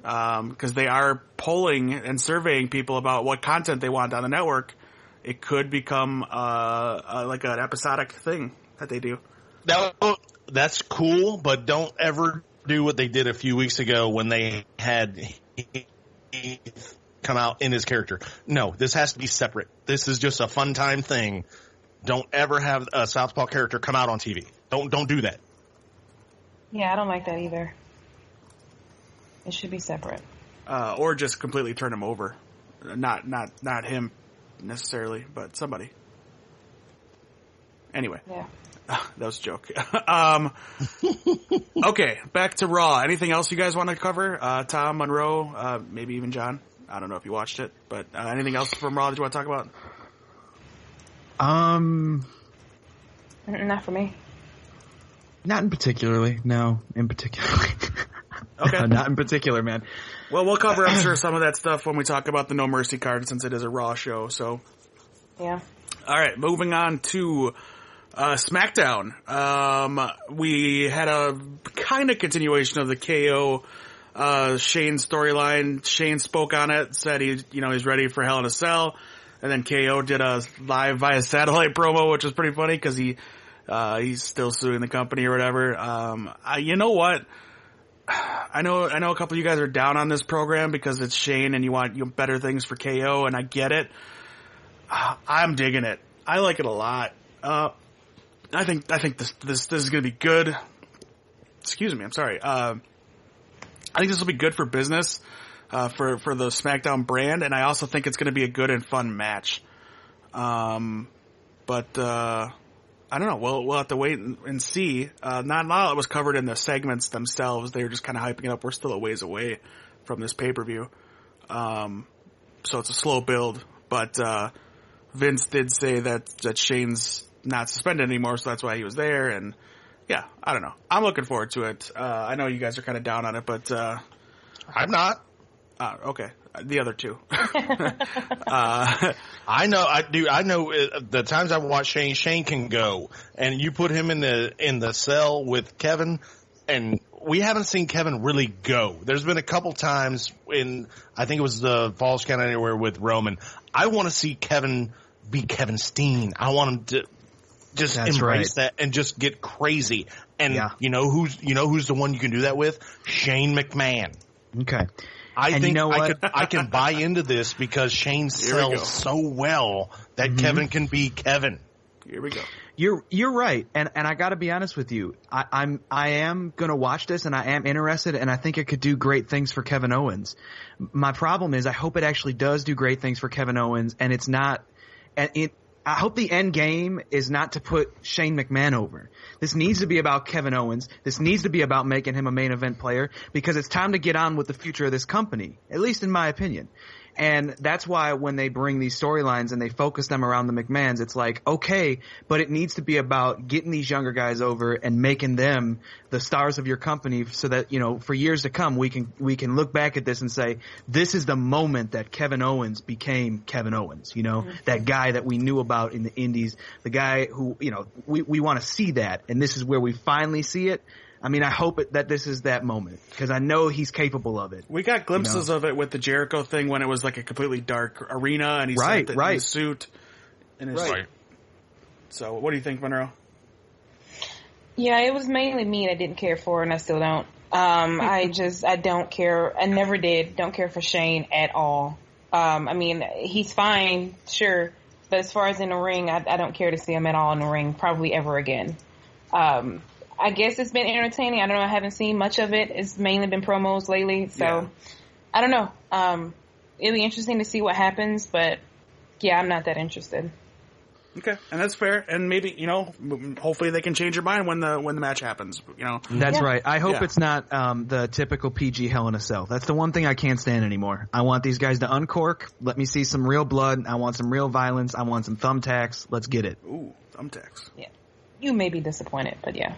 because they are polling and surveying people about what content they want on the network. It could become like an episodic thing that they do. That's cool, but don't ever do what they did a few weeks ago when they had Heath come out in his character. No, this has to be separate. This is just a fun time thing. Don't ever have a Southpaw character come out on TV. Don't do that. Yeah, I don't like that either. It should be separate. Or just completely turn him over. Not him necessarily, but somebody. Anyway. Yeah. That was a joke. Okay, back to Raw. Anything else you guys want to cover? Tom, Monroe, maybe even John? I don't know if you watched it, but anything else from Raw that you want to talk about? Not for me. Not in particularly. No, in particular. Okay. Not in particular, man. Well, we'll cover, I'm sure, some of that stuff when we talk about the No Mercy card, since it is a Raw show, so. Yeah. All right, moving on to SmackDown. We had a kind of continuation of the KO Shane storyline. Shane spoke on it, said he's ready for Hell in a Cell, and then KO did a live via satellite promo, which was pretty funny because he's still suing the company or whatever. You know what? I know a couple of you guys are down on this program because it's Shane and you want better things for KO, and I get it. I'm digging it. I like it a lot. I think this is going to be good. Excuse me, I'm sorry. I think this will be good for business, for the SmackDown brand, and I also think it's going to be a good and fun match. But I don't know. We'll have to wait and see. Not a lot was covered in the segments themselves. They were just kind of hyping it up. We're still a ways away from this pay-per-view. So it's a slow build, but Vince did say that Shane's not suspended anymore, so that's why he was there, and yeah, I don't know. I'm looking forward to it. I know you guys are kind of down on it, but I'm not. Okay. The other two. I know the times I've watched Shane can go, and you put him in the cell with Kevin, and we haven't seen Kevin really go. There's been a couple times I think it was the Falls Count Anywhere with Roman. I want to see Kevin be Kevin Steen. I want him to just embrace that and just get crazy. And you know who's the one you can do that with? Shane McMahon. Okay. I think I can buy into this because Shane sells so well that Kevin can be Kevin. Here we go. You're right, and I got to be honest with you. I am gonna watch this, and I am interested, and I think it could do great things for Kevin Owens. My problem is, I hope it actually does do great things for Kevin Owens, and it's not. I hope the end game is not to put Shane McMahon over. This needs to be about Kevin Owens. This needs to be about making him a main event player because it's time to get on with the future of this company, at least in my opinion. And that's why when they bring these storylines and they focus them around the McMahons, it's like, okay, but it needs to be about getting these younger guys over and making them the stars of your company so that, you know, for years to come, we can look back at this and say, this is the moment that Kevin Owens became Kevin Owens, you know, that guy that we knew about in the indies, the guy who, you know, we want to see that. And this is where we finally see it. I mean, I hope that this is that moment because I know he's capable of it. We got glimpses of it with the Jericho thing when it was like a completely dark arena and he sat in his suit. And his So what do you think, Monroe? Yeah, it was mainly me I didn't care for, and I still don't. I don't care. I never did. Don't care for Shane at all. I mean, he's fine, sure. But as far as in the ring, I don't care to see him at all in the ring, probably ever again. I guess it's been entertaining. I don't know. I haven't seen much of it. It's mainly been promos lately. So, I don't know. It'll be interesting to see what happens. But, yeah, I'm not that interested. Okay, and that's fair. And maybe, you know, hopefully they can change your mind when the match happens. You know, that's right. I hope it's not the typical PG Hell in a Cell. That's the one thing I can't stand anymore. I want these guys to uncork. Let me see some real blood. I want some real violence. I want some thumbtacks. Let's get it. Ooh, thumbtacks. Yeah, you may be disappointed, but yeah.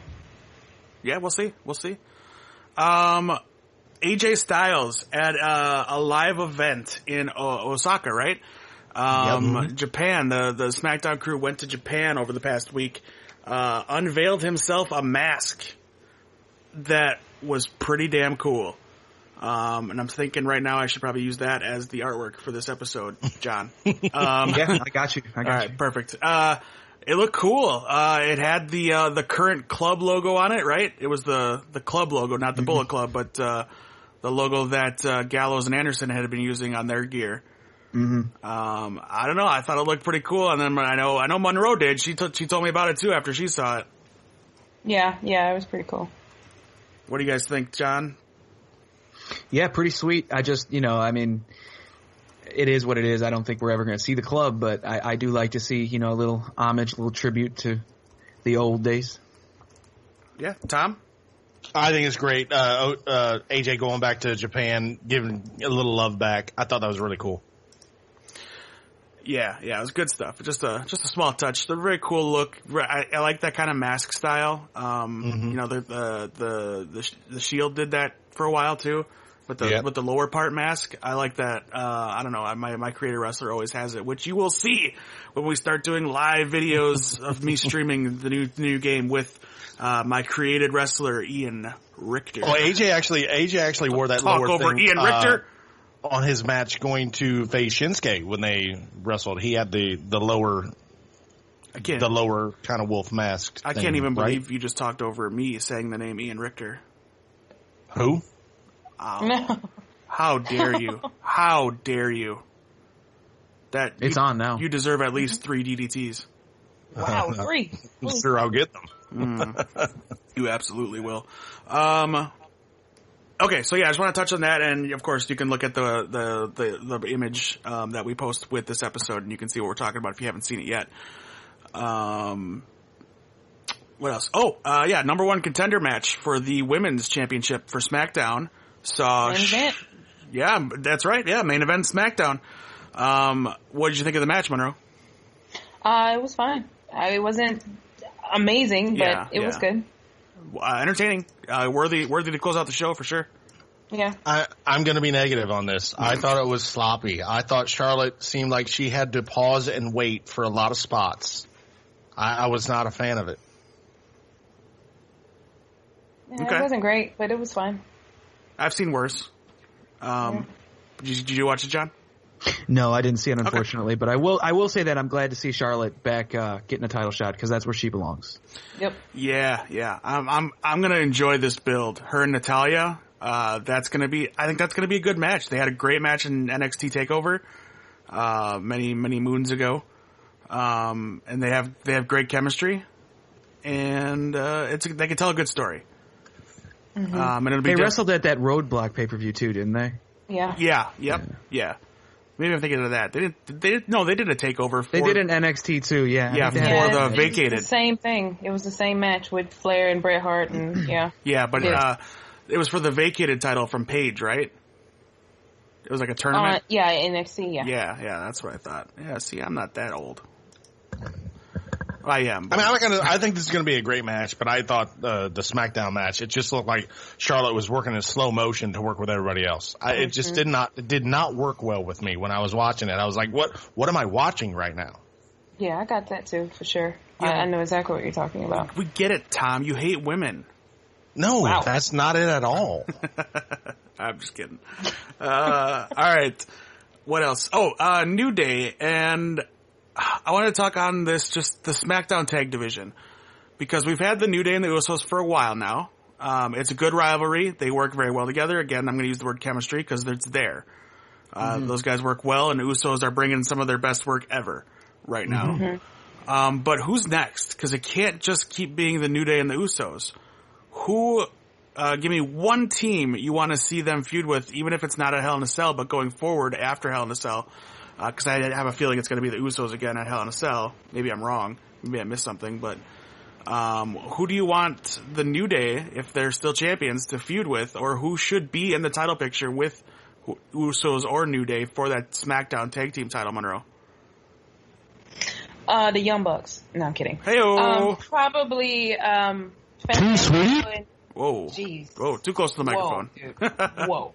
Yeah, we'll see. We'll see. AJ Styles at a live event in Osaka, right? Japan. The SmackDown crew went to Japan over the past week, unveiled himself a mask that was pretty damn cool. And I'm thinking right now I should probably use that as the artwork for this episode, John. Yeah, I got you. All right, perfect. It looked cool. It had the current club logo on it, right? It was the club logo, not the Bullet Club, but the logo that Gallows and Anderson had been using on their gear. I don't know. I thought it looked pretty cool, and then I know Monroe did. She told me about it too after she saw it. Yeah, it was pretty cool. What do you guys think, John? Yeah, pretty sweet. I just, I mean, it is what it is. I don't think we're ever going to see the club, but I do like to see, a little homage, a little tribute to the old days. Yeah, Tom? I think it's great. AJ going back to Japan, giving a little love back. I thought that was really cool. Yeah, it was good stuff. Just a small touch. A very cool look. I like that kind of mask style. The Shield did that for a while too, with the lower part mask. I like that. I don't know. My creator wrestler always has it, which you will see when we start doing live videos of me streaming the new game with my created wrestler Ian Richter. Oh, AJ actually wore that Talk lower over thing, Ian Richter. On his match going to face Shinsuke when they wrestled. He had the lower kind of wolf mask. I can't even believe you just talked over me saying the name Ian Richter. Who? No. How dare you? How dare you? It's on now. You deserve at least 3 DDTs. Wow, 3. I'm sure I'll get them. You absolutely will. Okay, so yeah, I just want to touch on that, and of course you can look at the image that we post with this episode, and you can see what we're talking about if you haven't seen it yet. What else? Number 1 contender match for the women's championship for SmackDown. Main event. Yeah, that's right. Yeah, main event SmackDown. What did you think of the match, Monroe? It was fine. It wasn't amazing, but it was good. Entertaining, worthy to close out the show for sure. Yeah. I'm going to be negative on this. I thought it was sloppy. I thought Charlotte seemed like she had to pause and wait for a lot of spots. I was not a fan of it. Yeah, okay. It wasn't great, but it was fine. I've seen worse. Did you watch it, John? No, I didn't see it, unfortunately, but I will say that I'm glad to see Charlotte back getting a title shot because that's where she belongs. Yep. Yeah. I'm gonna enjoy this build. Her and Natalya. I think that's gonna be a good match. They had a great match in NXT Takeover, many moons ago, and they have great chemistry, and they can tell a good story. Mm-hmm. And it'll be they wrestled at that Roadblock pay-per-view too, didn't they? Yeah. Yeah. Maybe I'm thinking of that. They did a takeover. They did an NXT too, yeah. Yeah, for the vacated. The same thing. It was the same match with Flair and Bret Hart, and yeah. Yeah, but it was for the vacated title from Paige, right? It was like a tournament? Yeah, NXT, yeah. Yeah, that's what I thought. Yeah, see, I'm not that old. I am. I mean, I think this is going to be a great match, but I thought the SmackDown match, it just looked like Charlotte was working in slow motion to work with everybody else. It just did not work well with me when I was watching it. I was like, what am I watching right now? Yeah, I got that too, for sure. Yeah. I know exactly what you're talking about. We get it, Tom. You hate women. No, that's not it at all. I'm just kidding. All right. What else? Oh, New Day, and I want to talk on this, just the SmackDown tag division, because we've had the New Day and the Usos for a while now. It's a good rivalry. They work very well together. Again, I'm going to use the word chemistry because it's there. Those guys work well, and the Usos are bringing some of their best work ever right now. But who's next? Because it can't just keep being the New Day and the Usos. Who, give me one team you want to see them feud with, even if it's not at Hell in a Cell, but going forward after Hell in a Cell. Because I have a feeling it's going to be the Usos again at Hell in a Cell. Maybe I'm wrong. Maybe I missed something. But who do you want the New Day, if they're still champions, to feud with? Or who should be in the title picture with Usos or New Day for that SmackDown tag team title, Monroe? The Young Bucks. No, I'm kidding. Hey-o! Probably, Too sweet? Whoa. Jeez. Whoa, too close to the microphone. Whoa.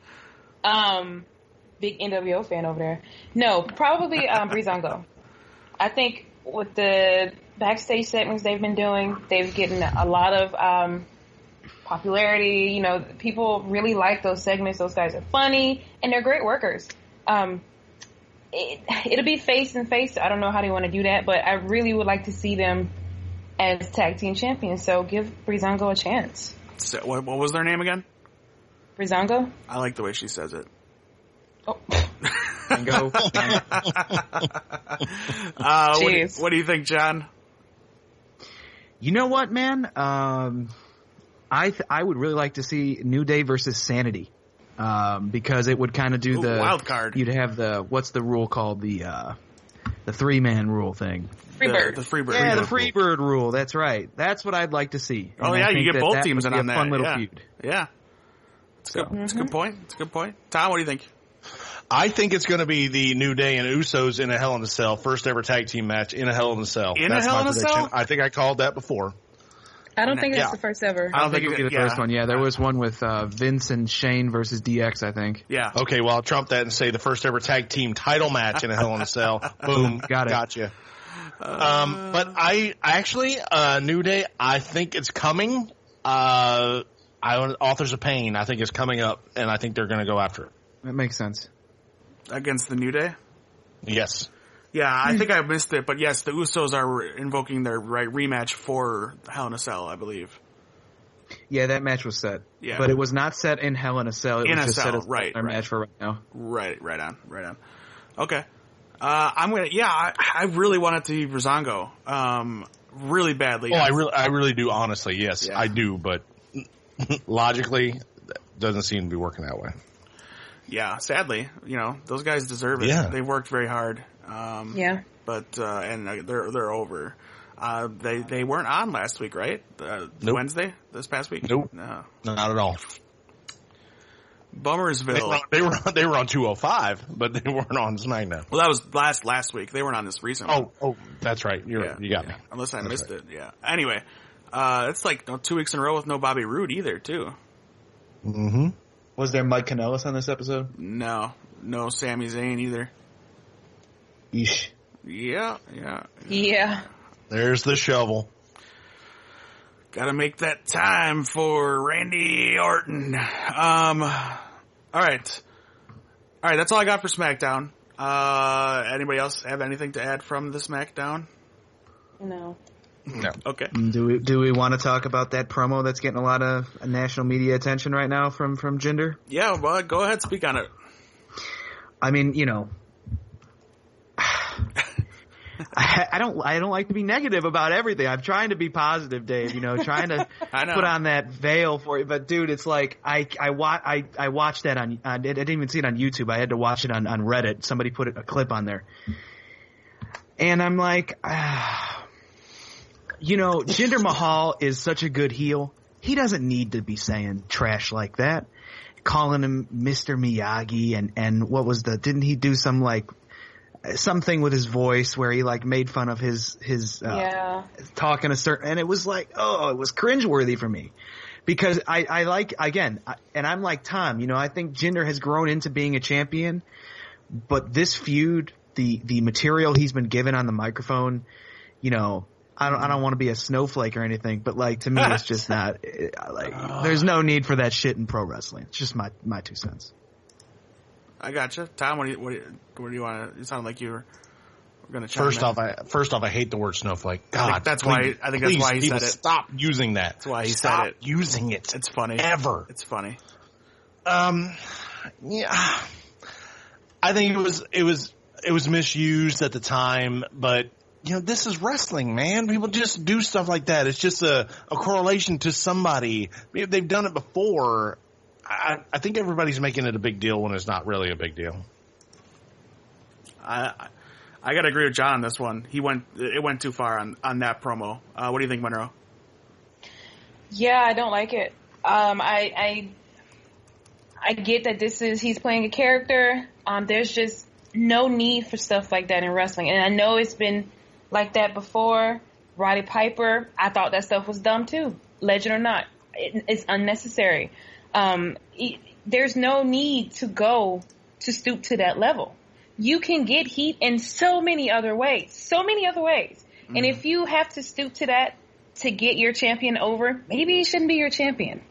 Big NWO fan over there. No, probably Breezango. I think with the backstage segments they've been doing, they've getting a lot of popularity. You know, people really like those segments. Those guys are funny, and they're great workers. It'll be face and face. I don't know how they want to do that, but I really would like to see them as tag team champions. So give Breezango a chance. So, what was their name again? Breezango? I like the way she says it. Oh. Go. What do you think, John? You know what, man? I would really like to see New Day versus Sanity. Because it would kind of do the wild card. You'd have what's the rule called? The 3-man rule thing. Freebird. The Freebird. Yeah, the Freebird rule. That's right. That's what I'd like to see. Oh, and yeah, I you think get both teams would in be on a that. Fun little yeah. feud. Yeah. It's a good point. It's a good point. Tom, what do you think? I think it's going to be the New Day and Usos in a Hell in a Cell, first ever tag team match in a Hell in a Cell. That's a Hell in a Cell? I think I called that before. I don't think it's the first ever. I don't think it'll be the first one. Yeah, there was one with Vince and Shane versus DX, I think. Yeah. Okay, well, I'll trump that and say the first ever tag team title match in a Hell in a Cell. Boom. Got it. Gotcha. But I actually, New Day, I think it's coming. Authors of Pain, I think is coming up, and I think they're going to go after it. That makes sense. Against the New Day? Yes. Yeah, I think I missed it, but yes, the Usos are invoking their rematch for Hell in a Cell, I believe. Yeah, that match was set. Yeah. But it was not set in Hell in a Cell. It In was a just cell, set as right, our right. match for right now. Right on. Okay. I really want it to be Breezango. Really badly. Oh, I really do, honestly, yes. Yeah. I do, but logically, that doesn't seem to be working that way. Yeah, sadly, those guys deserve it. Yeah. They've worked very hard. Yeah. But and they're over. They weren't on last week, right? Nope. Wednesday this past week. Nope. No. Not at all. Bummersville. They were on 205, but they weren't on SmackDown. Well, that was last week. They weren't on this recently. Oh, that's right. You got me. Unless I missed it. Yeah. Anyway, it's like 2 weeks in a row with no Bobby Roode either, too. Mm-hmm. Was there Mike Kanellis on this episode? No Sami Zayn either. Yeesh. Yeah. There's the shovel. Gotta make that time for Randy Orton. All right. That's all I got for SmackDown. Anybody else have anything to add from the SmackDown? No. Okay. Do we want to talk about that promo that's getting a lot of national media attention right now from Jinder? Yeah, well, go ahead, speak on it. I mean, I don't like to be negative about everything. I'm trying to be positive, Dave. Trying to put on that veil for you. But dude, it's like I watched that on. I didn't even see it on YouTube. I had to watch it on Reddit. Somebody put a clip on there, and I'm like, Jinder Mahal is such a good heel. He doesn't need to be saying trash like that. calling him Mr. Miyagi and what was didn't he do some like something with his voice where he like made fun of his talking a certain, and it was like, oh, it was cringeworthy for me. Because I like, again, and I'm like Tom, you know, I think Jinder has grown into being a champion, but this feud, the material he's been given on the microphone, you know, I don't want to be a snowflake or anything, but like, to me, it's just not, there's no need for that shit in pro wrestling. It's just my 2 cents. I gotcha. Tom, what do you want to, it sounded like you were going to chime First off, I hate the word snowflake. God, I think that's why he said it. Stop using that. That's why he said it. Stop using it. It's funny. Ever. It's funny. Yeah. I think it was misused at the time, but you know, this is wrestling, man. People just do stuff like that. It's just a correlation to somebody. If they've done it before, I think everybody's making it a big deal when it's not really a big deal. I gotta agree with John on this one. It went too far on that promo. What do you think, Monroe? Yeah, I don't like it. I get that he's playing a character. There's just no need for stuff like that in wrestling. And I know it's been like that before. Roddy Piper, I thought that stuff was dumb too. Legend or not. It's unnecessary. There's no need to stoop to that level. You can get heat in so many other ways. Mm-hmm. And if you have to stoop to that to get your champion over, maybe he shouldn't be your champion.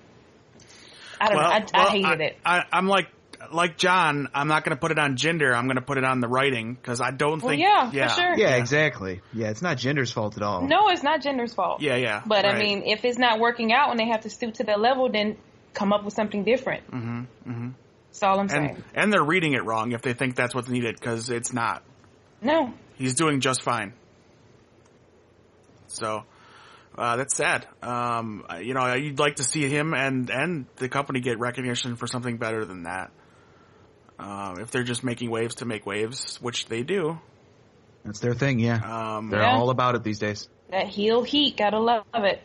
I don't know. I hated it. I'm like John, I'm not going to put it on Jinder. I'm going to put it on the writing because I don't think. Yeah, for sure. Yeah, exactly. Yeah, it's not Jinder's fault at all. No, it's not Jinder's fault. Yeah. But right. I mean, if it's not working out and they have to stoop to that level, then come up with something different. Mm-hmm. Mm-hmm. That's all I'm saying. And they're reading it wrong if they think that's what's needed because it's not. No. He's doing just fine. So. That's sad. You know, you'd like to see him and the company get recognition for something better than that. If they're just making waves to make waves, which they do. That's their thing, yeah. They're all about it these days. That heel heat, gotta love it.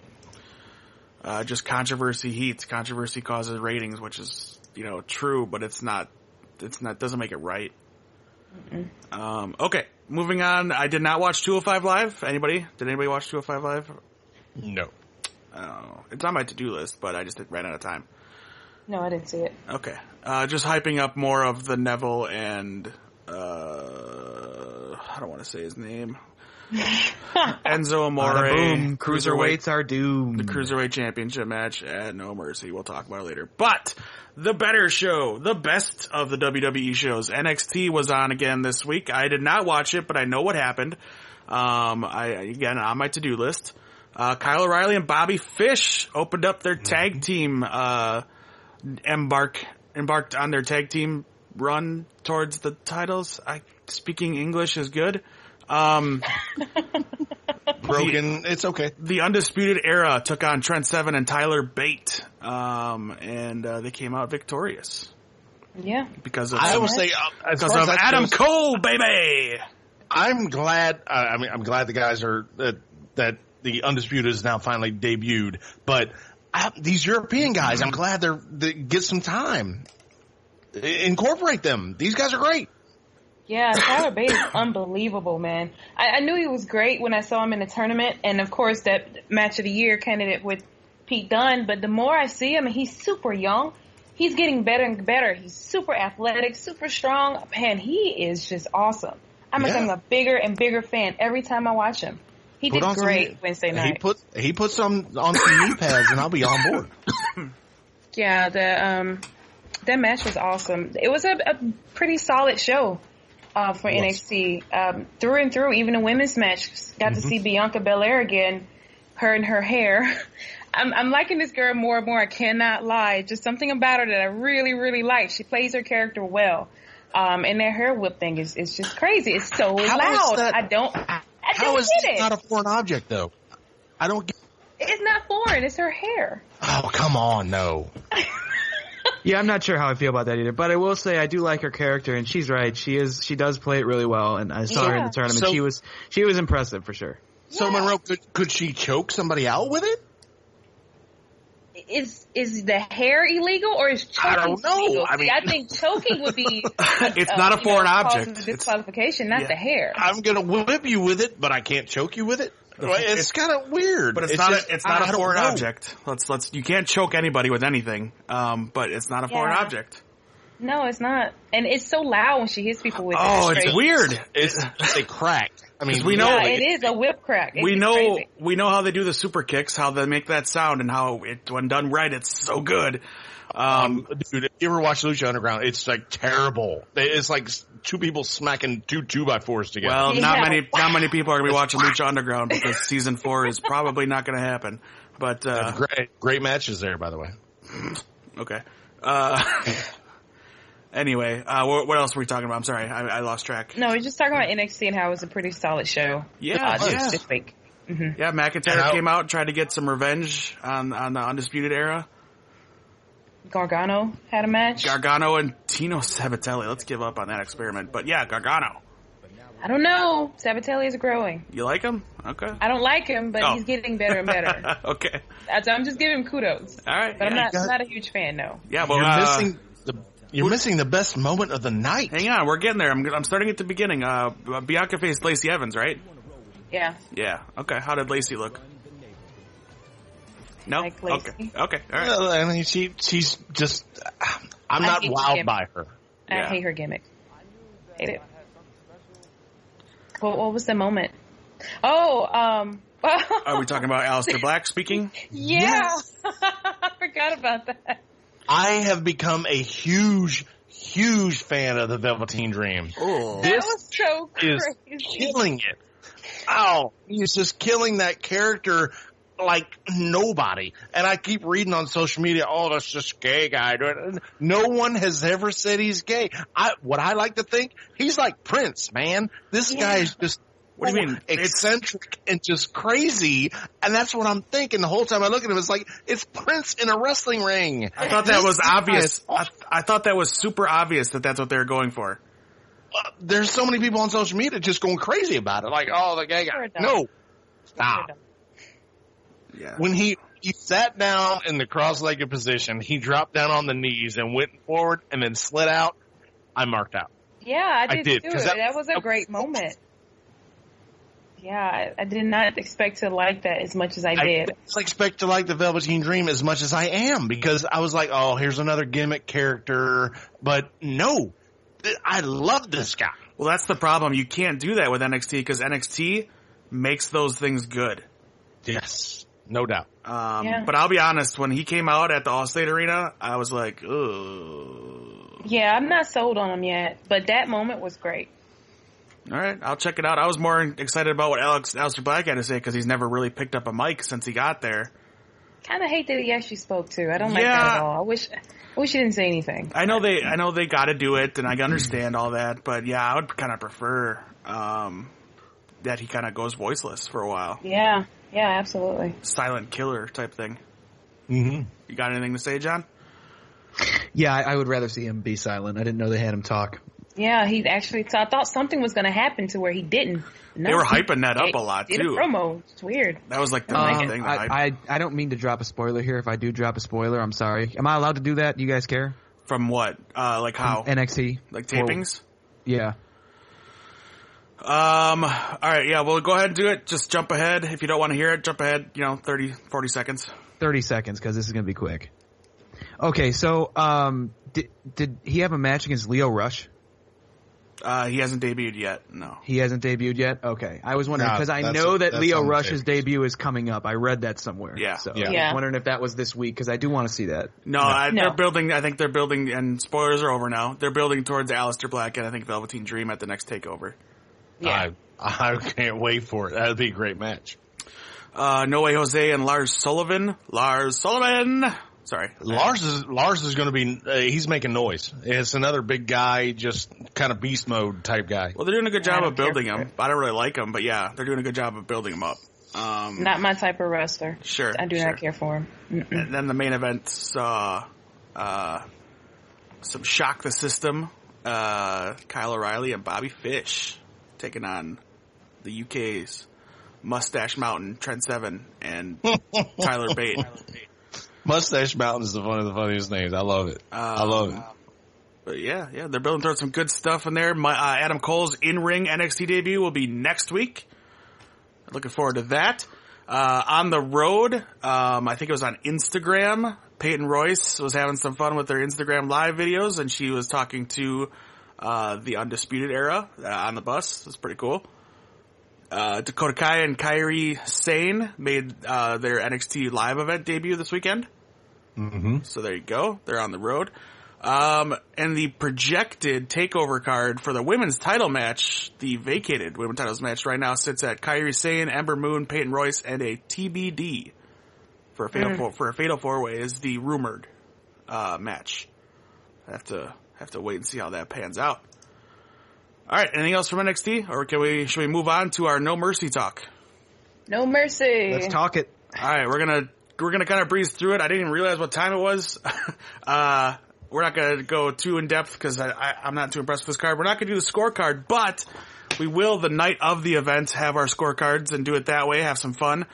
Just controversy heats. Controversy causes ratings, which is, you know, true, but it's not, doesn't make it right. Okay, moving on. I did not watch 205 Live. Anybody? Did anybody watch 205 Live? No. It's on my to-do list, but I just ran out of time. No, I didn't see it. Okay. Just hyping up more of the Neville and, I don't want to say his name. Enzo Amore. Boom. Cruiserweights are doomed. The Cruiserweight Championship match at No Mercy. We'll talk about it later. But, the better show, the best of the WWE shows. NXT was on again this week. I did not watch it, but I know what happened. Again, on my to-do list. Kyle O'Reilly and Bobby Fish opened up their tag team, embarked on their tag team run towards the titles. Speaking English is good. Broken, it's okay. The Undisputed Era took on Trent Seven and Tyler Bate, and they came out victorious. Yeah. Because of Adam Cole, baby! I'm glad, I'm glad the guys are, that the Undisputed is now finally debuted, but these European guys, I'm glad they get some time. Incorporate them. These guys are great. Yeah, Tyler Bate is unbelievable, man. I knew he was great when I saw him in the tournament, and of course that match of the year candidate with Pete Dunne, but the more I see him, and he's super young, he's getting better and better. He's super athletic, super strong. Man, he is just awesome. I'm becoming a bigger and bigger fan every time I watch him. He did great Wednesday night. He put some on some knee pads, and I'll be on board. Yeah, that match was awesome. It was a pretty solid show for NXT through and through. Even a women's match, got to see Bianca Belair again. Her and her hair. I'm liking this girl more and more. I cannot lie. Just something about her that I really, really like. She plays her character well. And that hair whip thing is just crazy. It's so loud. I don't How is get it. Not a foreign object, though? I don't get It's not foreign. It's her hair. Oh, come on, no. Yeah, I'm not sure how I feel about that either, but I will say I do like her character, and she's right. She does play it really well, and I saw her in the tournament. So, she was impressive for sure. So Monroe, could she choke somebody out with it? is the hair illegal or is choking I don't know. illegal? I mean, I think choking would be. It's not a foreign object. Cause of disqualification, not the hair. I'm gonna whip you with it, but I can't choke you with it. It's kind of weird. But it's not a foreign object. You can't choke anybody with anything. But it's not a foreign object. No, it's not. And it's so loud when she hits people with it. Oh, it's weird. It's a crack. I mean, we know it is a whip crack. We know how they do the super kicks, how they make that sound, and how when done right, it's so good. Dude, if you ever watch Lucha Underground, it's like terrible. It's like two people smacking two 2x4s together. Well, not many people are gonna be watching Lucha Underground because season 4 is probably not gonna happen. But great matches there, by the way. Okay. Anyway, what else were we talking about? I'm sorry, I lost track. No, we're just talking about NXT and how it was a pretty solid show. Yeah, this week. Mm-hmm. Yeah, McIntyre came out and tried to get some revenge on the Undisputed Era. Gargano had a match. Gargano and Tino Sabatelli. Let's give up on that experiment. But yeah, Gargano. I don't know. Sabatelli is growing. You like him? Okay. I don't like him, but he's getting better and better. Okay. I'm just giving him kudos. All right. But I'm not a huge fan, no. Yeah, well, you're missing the best moment of the night. Hang on, we're getting there. I'm starting at the beginning. Bianca faced Lacey Evans, right? Yeah. Yeah. Okay. How did Lacey look? No. Like Lacey. Okay. All right. I mean, she's just. I'm not wowed by her. I hate her gimmick. Hate it. What was the moment? Oh, Are we talking about Aleister Black speaking? Yeah. Yes. I forgot about that. I have become a huge fan of the Velveteen Dream. Oh. That was so crazy. Is killing it. Oh, he's just killing that character like nobody. And I keep reading on social media, oh, that's just gay guy. No one has ever said he's gay. What I like to think, he's like Prince, man. This guy is just what do you mean? Eccentric and just crazy. And that's what I'm thinking the whole time I look at him. It's like, it's Prince in a wrestling ring. I thought that was obvious. I thought that was super obvious that that's what they were going for. There's so many people on social media just going crazy about it. Like, oh, the gay guy. No. Stop. Yeah. When he sat down in the cross-legged position, he dropped down on the knees and went forward and then slid out. I marked out. Yeah, I did too. That was a great awesome. moment. Yeah, I did not expect to like that as much as I did. I didn't expect to like the Velveteen Dream as much as I am because I was like, oh, here's another gimmick character. But no, I love this guy. Well, that's the problem. You can't do that with NXT because NXT makes those things good. Yes, no doubt. But I'll be honest, when he came out at the Allstate Arena, I was like, ugh. Yeah, I'm not sold on him yet, but that moment was great. All right, I'll check it out. I was more excited about what Aleister Black had to say because he's never really picked up a mic since he got there. Kind of hate that he actually spoke too. I don't like that at all. I wish he didn't say anything. I know they got to do it, and I understand all that. But yeah, I would kind of prefer that he kind of goes voiceless for a while. Yeah, absolutely. Silent killer type thing. Mm-hmm. You got anything to say, John? Yeah, I would rather see him be silent. I didn't know they had him talk. Yeah, he actually. So I thought something was going to happen to where he didn't. No, they were hyping that up a lot did too. A promo. It's weird. That was like the main thing. I don't mean to drop a spoiler here. If I do drop a spoiler, I'm sorry. Am I allowed to do that? You guys care? From what? Like how? From NXT. Like tapings? Yeah. All right. Yeah. Well, go ahead and do it. Just jump ahead. If you don't want to hear it, jump ahead. 30, 40 seconds. 30 seconds because this is going to be quick. Okay. So, did he have a match against Lio Rush? He hasn't debuted yet. No. He hasn't debuted yet? Okay. I was wondering because I know that Lio Rush's debut is coming up. I read that somewhere. Yeah. So I was wondering if that was this week because I do want to see that. No, they're building, I think they're building, and spoilers are over now. They're building towards Aleister Black and I think Velveteen Dream at the next takeover. Yeah. I can't wait for it. That'll be a great match. No Way Jose and Lars Sullivan. Sorry. Lars is going to be, he's making noise. It's another big guy, just kind of beast mode type guy. Well, they're doing a good job of building him. I don't really like him, but yeah, they're doing a good job of building him up. Not my type of wrestler. Sure. I do not care for him. And then the main event saw, some Shock the System, Kyle O'Reilly and Bobby Fish taking on the UK's Mustache Mountain, Trent Seven, and Tyler Bate. Mustache Mountain is one of the funniest names. I love it. I love it. But yeah, they're building towards some good stuff in there. Adam Cole's in-ring NXT debut will be next week. Looking forward to that. On the road, I think it was on Instagram, Peyton Royce was having some fun with their Instagram live videos, and she was talking to the Undisputed Era on the bus. That's pretty cool. Dakota Kai and Kairi Sane made their NXT live event debut this weekend. Mm-hmm. So there you go. They're on the road. And the projected takeover card for the women's title match, the vacated women's titles match right now sits at Kairi Sane, Ember Moon, Peyton Royce, and a TBD for a fatal four-way is the rumored match. Have to wait and see how that pans out. All right, anything else from NXT, or should we move on to our No Mercy talk? No mercy. Let's talk it. All right, we're gonna kind of breeze through it. I didn't even realize what time it was. We're not going to go too in depth because I'm not too impressed with this card. We're not going to do the scorecard, but we will, the night of the event, have our scorecards and do it that way, have some fun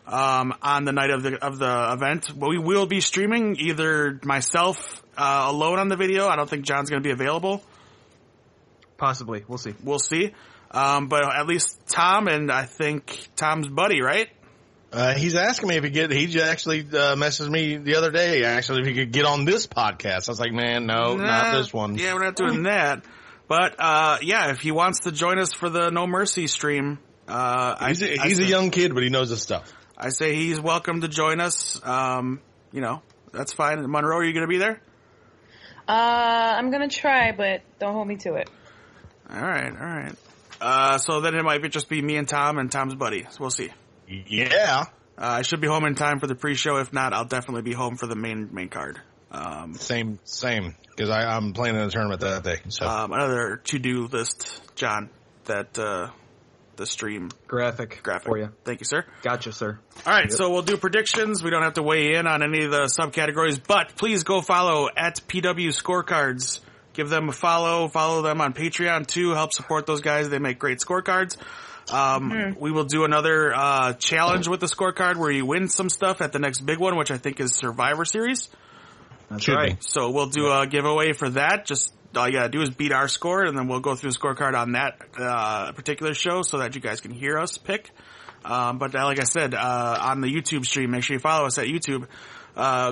on the night of the event. We will be streaming either myself alone on the video. I don't think John's going to be available. Possibly. We'll see. We'll see. But at least Tom and I think Tom's buddy, right? He's asking me if he actually messaged me the other day, actually, if he could get on this podcast. I was like, man, no, not this one. Yeah, we're not doing that. But, if he wants to join us for the No Mercy stream, he's a young kid, but he knows his stuff. I say he's welcome to join us. That's fine. Monroe, are you going to be there? I'm going to try, but don't hold me to it. All right. So then it might just be me and Tom and Tom's buddy. So we'll see. Yeah. I should be home in time for the pre-show. If not, I'll definitely be home for the main card. Same. Because I'm playing in a tournament that day. So another to-do list, John. That the stream graphic for you. Thank you, sir. Gotcha, sir. All right, So we'll do predictions. We don't have to weigh in on any of the subcategories, but please go follow at PW Scorecards. Give them a follow. Follow them on Patreon too. Help support those guys. They make great scorecards. We will do another challenge with the scorecard where you win some stuff at the next big one, which I think is Survivor Series. That's right. So we'll do a giveaway for that. Just all you gotta do is beat our score, and then we'll go through the scorecard on that particular show so that you guys can hear us pick. But like I said, on the YouTube stream, make sure you follow us at YouTube.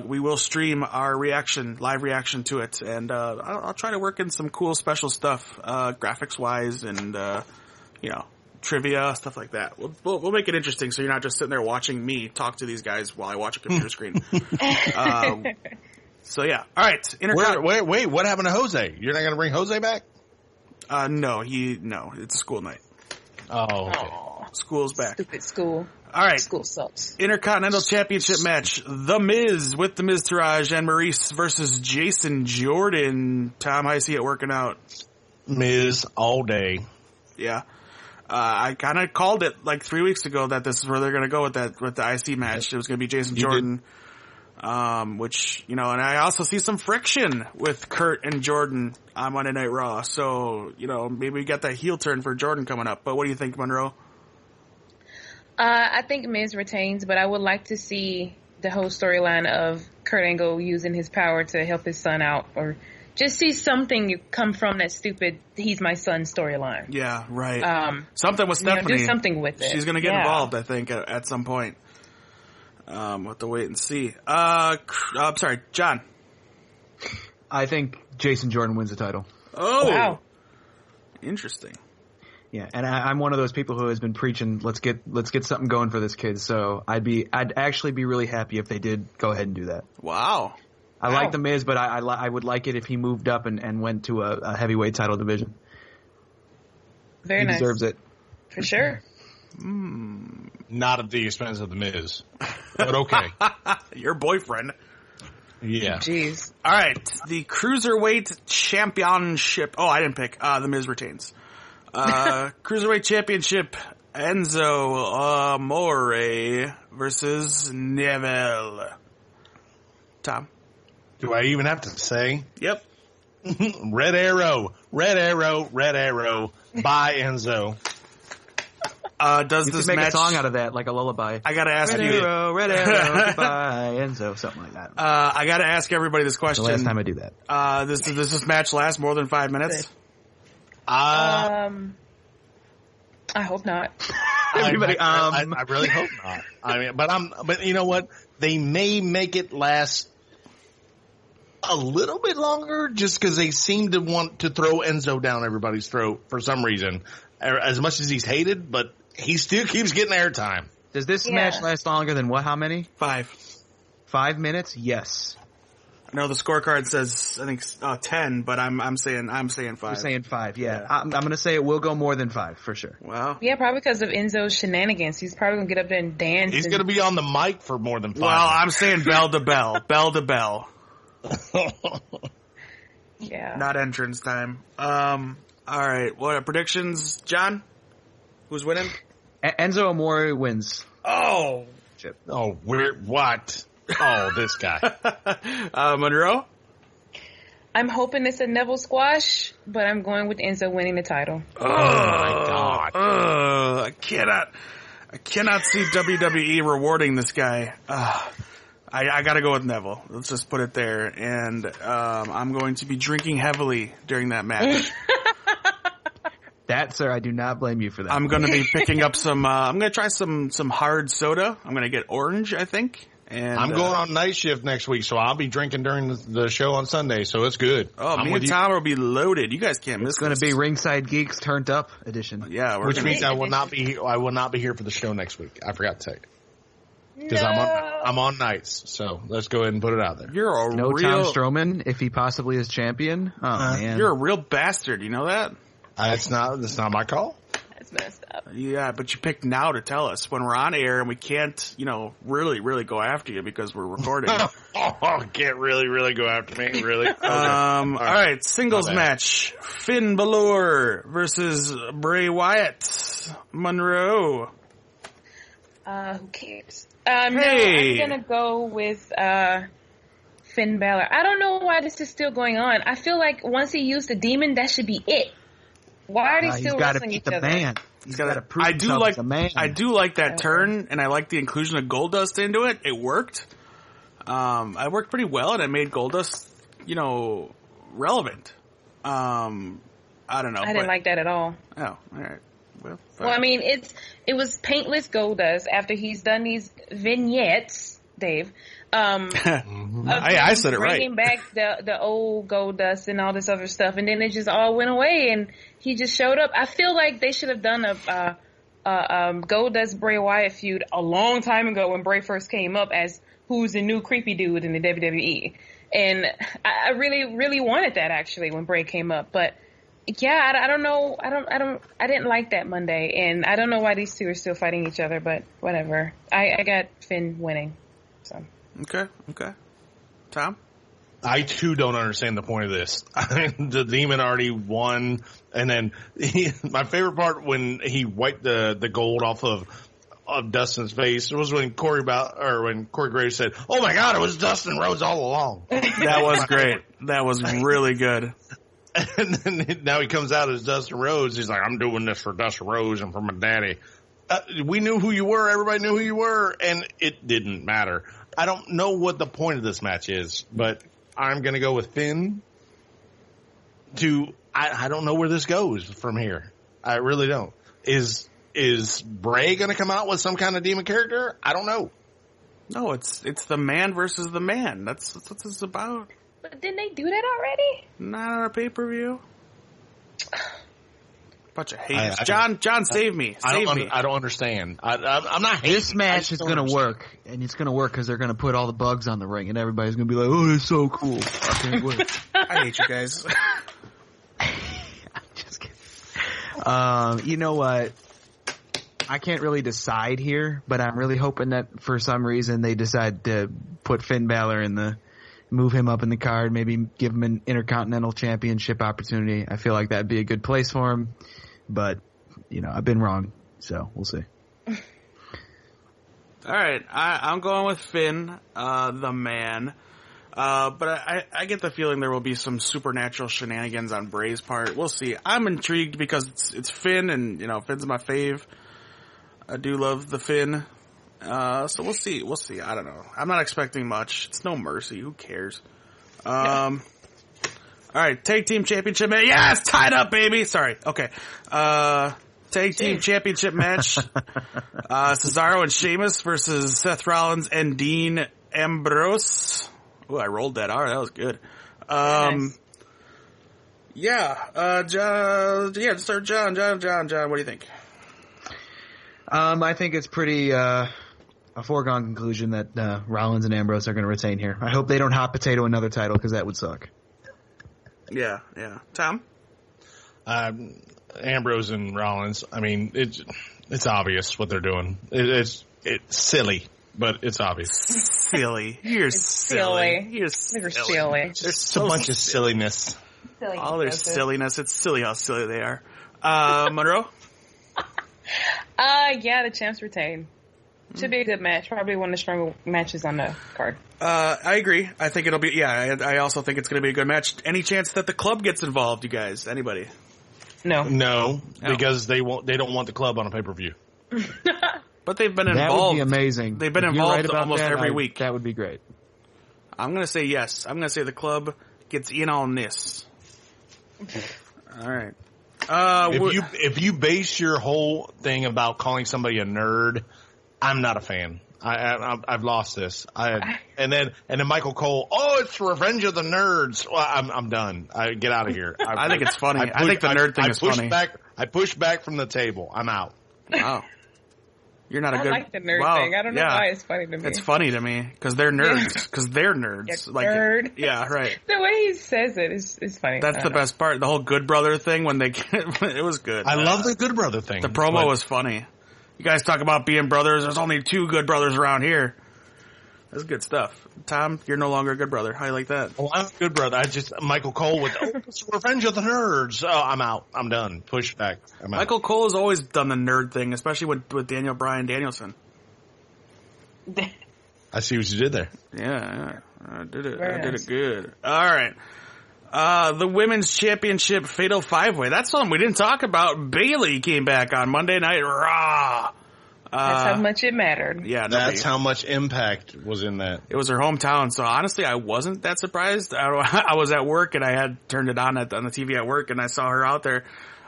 We will stream our live reaction to it, and I'll try to work in some cool special stuff, graphics wise, and trivia, stuff like that. We'll make it interesting so you're not just sitting there watching me talk to these guys while I watch a computer screen. So yeah. All right. Wait, what happened to Jose? You're not going to bring Jose back? No, it's a school night. Oh, okay. Aww. School's back. Stupid school. All right. School sucks. Intercontinental Championship match. The Miz with the Miz Taraj and Maurice versus Jason Jordan. Tom, how you see it working out? Miz all day. Yeah. I kind of called it like 3 weeks ago that this is where they're going to go with the IC match. It was going to be Jason Jordan. Which, and I also see some friction with Kurt and Jordan on Monday Night Raw. So, maybe we got that heel turn for Jordan coming up. But what do you think, Monroe? I think Miz retains, but I would like to see the whole storyline of Kurt Angle using his power to help his son out, or just see something come from that stupid "he's my son" storyline. Yeah, right. Something with Stephanie. Do something with it. She's going to get involved, I think, at some point. We'll have to wait and see. I'm sorry, John. I think Jason Jordan wins the title. Oh, wow. Interesting. Yeah, and I'm one of those people who has been preaching, let's get something going for this kid. So I'd actually be really happy if they did go ahead and do that. Wow. I like the Miz, but I would like it if he moved up and went to a heavyweight title division. Very nice. He deserves it. For sure. Not at the expense of the Miz, but okay. Your boyfriend. Yeah. Jeez. All right, the Cruiserweight Championship. Oh, I didn't pick. The Miz retains. Cruiserweight Championship, Enzo Amore versus Neville. Tom? Do I even have to say? Yep. Red arrow, by Enzo. Does You this could make match a song out of that, like a lullaby. I gotta ask Red you. Red arrow, goodbye, Enzo, something like that. I gotta ask everybody this question. The last time I do that. Does this match last more than 5 minutes? I hope not. Everybody, I really hope not. I mean, but you know what? They may make it last a little bit longer just because they seem to want to throw Enzo down everybody's throat for some reason. As much as he's hated, but he still keeps getting airtime. Does this match last longer than what? How many? 5. 5 minutes? Yes. No, the scorecard says I think 10, but I'm saying 5. You're saying 5, yeah. I'm going to say it will go more than 5 for sure. Well, Yeah, probably because of Enzo's shenanigans. He's probably gonna get up there and dance. He's going to be on the mic for more than 5 I'm saying bell to bell, bell to bell, Yeah. not entrance time. All right, what predictions, John? Who's winning? Enzo Amore wins. Oh, Oh, what? Oh, this guy. Monroe. I'm hoping it's a Neville squash, but I'm going with Enzo winning the title. Oh my God! I cannot see WWE rewarding this guy. I gotta go with Neville. Let's just put it there. And I'm going to be drinking heavily during that match. That, sir, I do not blame you for that. I'm gonna be picking up some. I'm gonna try some hard soda. I'm gonna get orange, I think. And I'm going on night shift next week, so I'll be drinking during the show on Sunday, so it's good. Oh, me and Tom will be loaded. You guys can't miss. It's going to be Ringside Geeks Turned Up edition. Yeah, which means I will not be here for the show next week. I forgot to tell you. Because I'm on nights, so let's go ahead and put it out there. You're a No real Tom Strowman if he possibly is champion. Oh man, You're a real bastard. You know that? That's not my call. That's messed up. Yeah, but you picked now to tell us when we're on air and we can't, really go after you because we're recording. Can't really go after me, really. Okay. All right, singles match: Finn Balor versus Bray Wyatt. Monroe. Who cares? No, Hey. I'm gonna go with Finn Balor. I don't know why this is still going on. I feel like once he used the demon, that should be it. Why are they still he's got to wrestling beat each the other? man. He's got to prove I do himself like as a man. I do like that turn, and I like the inclusion of Goldust into it. It worked. I worked pretty well, and it made Goldust, relevant. I don't know. I didn't like that at all. Oh, all right. Well, Well, I mean, it was paintless Goldust after he's done these vignettes, Dave. I said it right. Bringing back the old Goldust and all this other stuff, and then it just all went away, and he just showed up. I feel like they should have done a Goldust Bray Wyatt feud a long time ago when Bray first came up as who's the new creepy dude in the WWE, and I really, really wanted that actually when Bray came up, but. Yeah, I don't know. I didn't like that Monday, and I don't know why these two are still fighting each other, but whatever. I got Finn winning. So. Okay. Tom? I too don't understand the point of this. The demon already won, and then my favorite part when he wiped the gold off of Dustin's face was when Corey Graves said, "Oh my God, it was Dustin Rhodes all along." That was great. That was really good. And then now he comes out as Dustin Rhodes. He's like, "I'm doing this for Dustin Rhodes and for my daddy." We knew who you were. Everybody knew who you were, and it didn't matter. I don't know what the point of this match is, but I'm going to go with Finn. I don't know where this goes from here. I really don't. Is Bray going to come out with some kind of demon character? I don't know. No, it's the man versus the man. That's what this is about. But didn't they do that already? Not on a pay-per-view. Bunch of haters. I John, save me. Save me. I don't understand. I'm not hating. This match is going to work, and it's going to work because they're going to put all the bugs on the ring, and everybody's going to be like, "Oh, it's so cool." I can't wait. I hate you guys. I'm just kidding. You know what? I can't really decide here, but I'm really hoping that for some reason they decide to put Finn Balor move him up in the card, maybe give him an Intercontinental Championship opportunity. I feel like that'd be a good place for him, but I've been wrong, so we'll see. All right, I'm going with Finn, the man. But I get the feeling there will be some supernatural shenanigans on Bray's part. We'll see. I'm intrigued because it's Finn, and Finn's my fave. I do love the Finn. So we'll see. We'll see. I don't know. I'm not expecting much. It's no mercy. Who cares? All right. Tag team championship match. Yes! Tied up, baby! Sorry. Okay. Tag team championship match. Cesaro and Sheamus versus Seth Rollins and Dean Ambrose. Ooh, I rolled that. All right. That was good. Nice. John. Yeah, start John. What do you think? I think it's pretty a foregone conclusion that Rollins and Ambrose are going to retain here. I hope they don't hot potato another title because that would suck. Yeah. Tom? Ambrose and Rollins. I mean, it's obvious what they're doing. It's silly, but it's obvious. Silly. You're silly. You're silly. It's a bunch of silliness. Silly. All their silliness. It's silly how silly they are. Monroe? Yeah, the champs retain. Should be a good match. Probably one of the stronger matches on the card. I agree. I think it'll be, I also think it's going to be a good match. Any chance that the club gets involved, you guys? Anybody? No, because they don't want the club on a pay-per-view. But they've been That involved. would be amazing. They've been If you're involved right about almost that, every week. That would be great. I'm going to say yes. I'm going to say the club gets in on this. All right. If you base your whole thing about calling somebody a nerd, I'm not a fan. I've lost this. And then Michael Cole. Oh, it's Revenge of the Nerds. Well, I'm done. I get out of here. I think it's funny. I think the nerd thing is funny. I push back from the table. I'm out. Wow. You're not a good. I like the nerd thing. I don't know why it's funny to me. It's funny to me because they're nerds. Because they're nerds. Yeah, nerd. Yeah, right. The way he says it is funny. That's the best part. The whole Good Brother thing when they it was good. I love the Good Brother thing. The promo was funny. You guys talk about being brothers. There's only 2 good brothers around here. That's good stuff. Tom, you're no longer a good brother. How you like that? Well, I'm a good brother. Michael Cole with it's Revenge of the Nerds. Oh, I'm out. I'm done. Push back. I'm out. Michael Cole has always done the nerd thing, especially with Daniel Bryan Danielson. I see what you did there. Yeah. I did it. Very I did nice. it good. All right. The Women's Championship Fatal 5-Way. That's something we didn't talk about. Bayley came back on Monday Night Raw. That's how much it mattered. Yeah, That's how much impact was in that. It was her hometown, so honestly, I wasn't that surprised. I was at work, and I had turned it on the TV at work, and I saw her out there.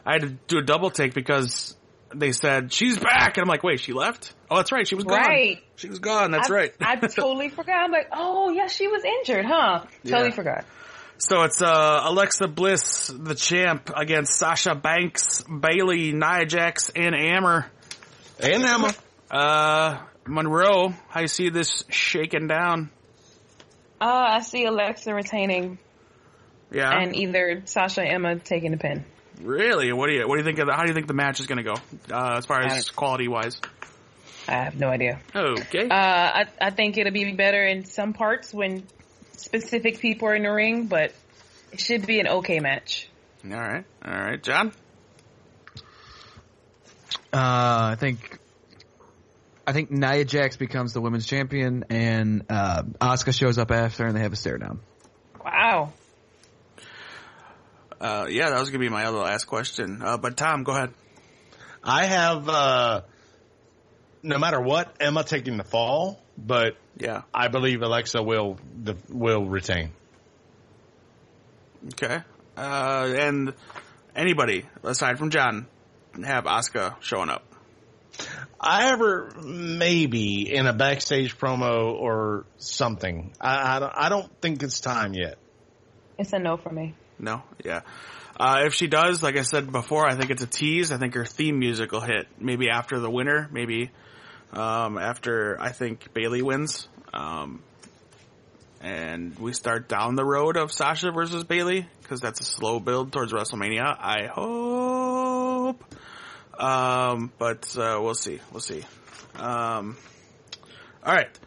I had to do a double take because they said, she's back! And I'm like, wait, she left? Oh, that's right, she was gone. Right. She was gone, that's right. I totally forgot. I'm like, oh, yeah, she was injured, huh? Totally forgot. So it's Alexa Bliss, the champ, against Sasha Banks, Bayley, Nia Jax, and Amber. And Emma. Monroe, how you see this shaking down? I see Alexa retaining. Yeah. And either Sasha or Emma taking the pin. Really? What do you think how do you think the match is going to go? As far as quality wise? I have no idea. Okay. I think it'll be better in some parts when specific people are in the ring, but it should be an okay match. All right, John. I think Nia Jax becomes the women's champion, and Asuka shows up after, and they have a stare down. Wow. Yeah, that was gonna be my other last question. But Tom, go ahead. I have no matter what, Emma taking the fall, but Yeah. I believe Alexa will retain. Okay. And anybody aside from John have Asuka showing up? I have her maybe in a backstage promo or something. I don't think it's time yet. It's a no for me. No? Yeah. If she does, like I said before, I think it's a tease. I think her theme music will hit maybe after the winner, maybe after I think Bayley wins. And we start down the road of Sasha versus Bayley because that's a slow build towards WrestleMania. I hope. But we'll see. We'll see. All right.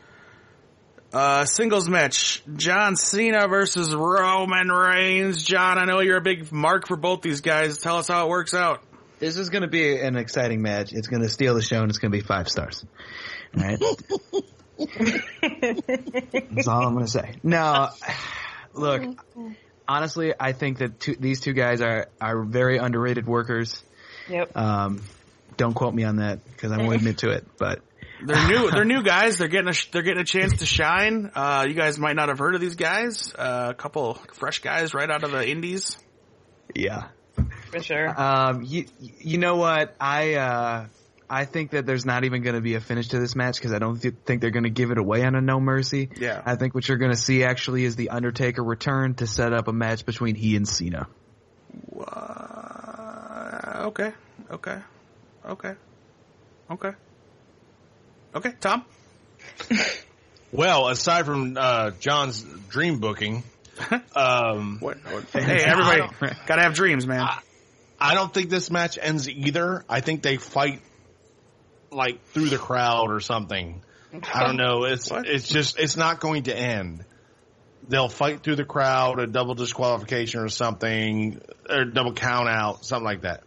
Singles match. John Cena versus Roman Reigns. John, I know you're a big mark for both these guys. Tell us how it works out. This is going to be an exciting match. It's going to steal the show, and it's going to be 5 stars. All right? That's all I'm going to say. No, look, honestly, I think that these two guys are very underrated workers. Yep. Don't quote me on that because I won't admit to it. But they're new guys. They're getting a chance to shine. You guys might not have heard of these guys. A couple fresh guys right out of the indies. Yeah, For sure. You know what? I think that there's not even going to be a finish to this match because I don't think they're going to give it away on a No Mercy. Yeah. I think what you're going to see actually is the Undertaker return to set up a match between he and Cena. Okay. Tom? Well, aside from John's dream booking, What? Hey, everybody, gotta have dreams, man. I don't think this match ends either. I think they fight like through the crowd or something. I don't know. It's not going to end. They'll fight through the crowd, a double disqualification or something, or double count out, something like that.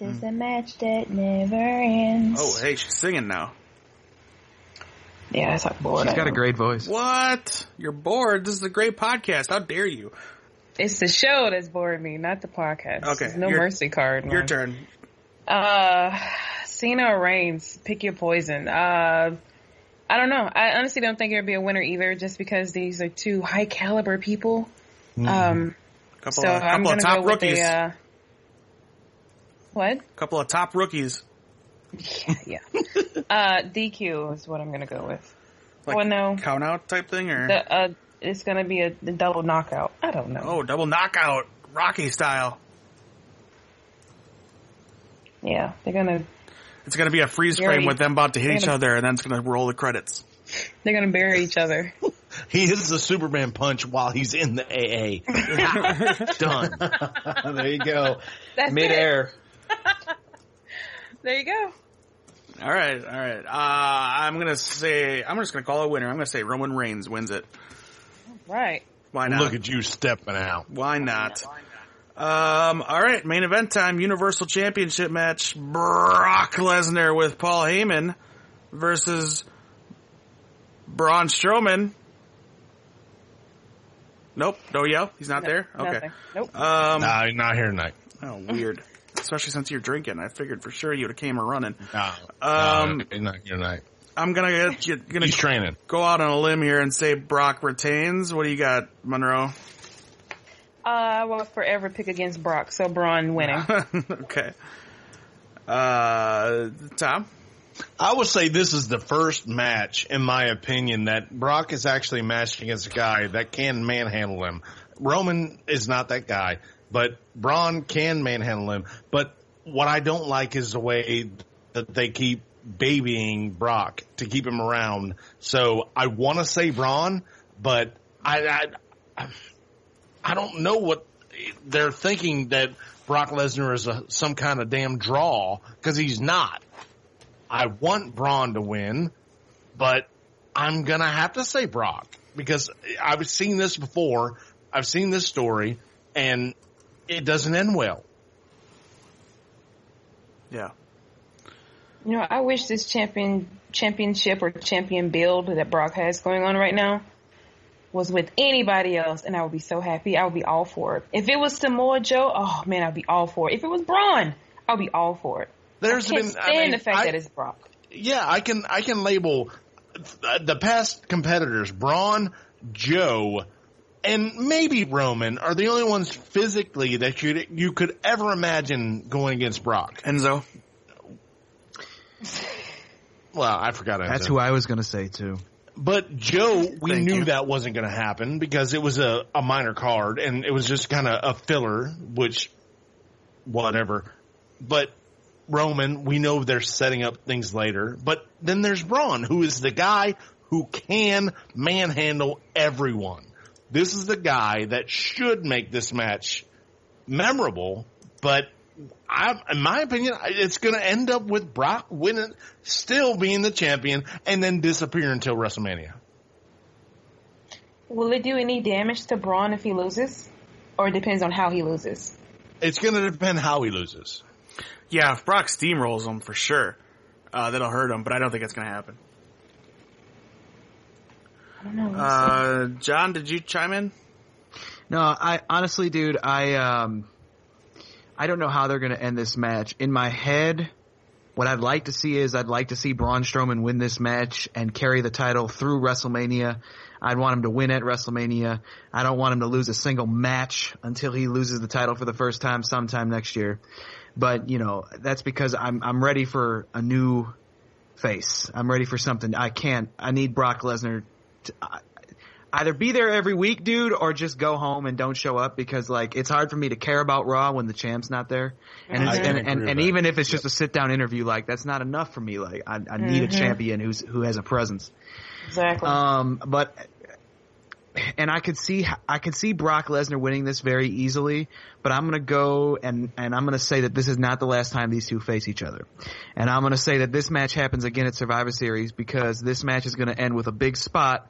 It's a match that never ends. Oh, hey, she's singing now. Yeah, it's like bored. She's got a great voice. What? You're bored? This is a great podcast. How dare you? It's the show that's bored me, not the podcast. Okay. It's No Mercy card. Your man. turn. Cena or Reigns, pick your poison. I don't know. I honestly don't think it'll be a winner either, just because these are two high caliber people. Couple I'm of gonna top go with rookies. What? Couple of top rookies. Yeah. DQ is what I'm gonna go with. Like well, no. count out type thing, or It's gonna be a double knockout. I don't know. oh, double knockout, Rocky style. Yeah, they're gonna be a freeze frame with them about to hit each other, and then it's gonna roll the credits. bury each other. He hits the Superman punch while he's in the AA. Done. There you go. That's Midair. There you go. All right. I'm just gonna call a winner. I'm gonna say Roman Reigns wins it. Right. Why not? Look at you stepping out. Why not? All right, main event time, Universal Championship match, Brock Lesnar with Paul Heyman versus Braun Strowman. Nope, no yell, he's not there? Okay. Nothing. Nope. Nah, he's not here tonight. Oh, weird. Especially since you're drinking. I figured for sure you would have came running. No, he's not here tonight. I'm gonna He's training. go out on a limb here and say Brock retains. What do you got, Monroe? I will forever pick against Brock, so Braun winning. Okay. Tom? I would say this is the first match, in my opinion, that Brock is actually matched against a guy that can manhandle him. Roman is not that guy, but Braun can manhandle him. But what I don't like is the way that they keep babying Brock to keep him around. So I want to say Braun, but I don't know what they're thinking, that Brock Lesnar is some kind of damn draw, because he's not. I want Braun to win, but I'm going to have to say Brock, because I've seen this before. I've seen this story, and it doesn't end well. Yeah. You know, I wish this championship or champion build that Brock has going on right now was with anybody else, and I would be so happy. I would be all for it. If it was Samoa Joe, oh man, I'd be all for it. If it was Braun, I'll be all for it. I can't stand the fact that it's Brock. Yeah, I can label the past competitors, Braun, Joe, and maybe Roman are the only ones physically that you could ever imagine going against Brock. Enzo? Well, I forgot Enzo. That's who I was going to say too. But Joe, we Thank knew you. that wasn't going to happen because it was a minor card and it was just kind of a filler, which, whatever. But Roman, we know they're setting up things later. But then there's Braun, who is the guy who can manhandle everyone. This is the guy that should make this match memorable, but in my opinion, it's going to end up with Brock winning, still being the champion, and then disappear until WrestleMania. Will it do any damage to Braun if he loses? Or it depends on how he loses? It's going to depend how he loses. Yeah, if Brock steamrolls him, for sure, that'll hurt him, but I don't think it's going to happen. I don't know. John, did you chime in? No, I honestly, dude, I I don't know how they're going to end this match. In my head, what I'd like to see is I'd like to see Braun Strowman win this match and carry the title through WrestleMania. I'd want him to win at WrestleMania. I don't want him to lose a single match until he loses the title for the first time sometime next year. But, you know, that's because I'm ready for a new face. I'm ready for something. I need Brock Lesnar to either be there every week, dude, or just go home and don't show up, because like it's hard for me to care about Raw when the champ's not there. And and even if it's just a sit down interview, like that's not enough for me. Like I need a champion who has a presence. Exactly. And I could see Brock Lesnar winning this very easily, but I'm gonna go and I'm gonna say that this is not the last time these two face each other. And I'm gonna say that this match happens again at Survivor Series, because this match is gonna end with a big spot.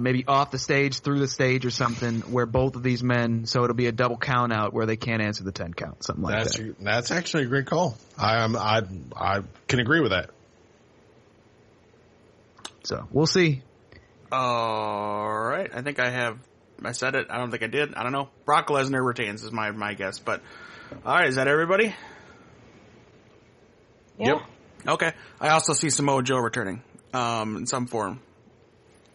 Maybe off the stage, through the stage or something, where both of these men, so it'll be a double count out where they can't answer the 10 count, something like that. That's actually a great call. I can agree with that. So we'll see. All right. I think I said it. I don't think I did. I don't know. Brock Lesnar retains is my guess. But all right, is that everybody? Yeah. Yep. Okay. I also see Samoa Joe returning in some form.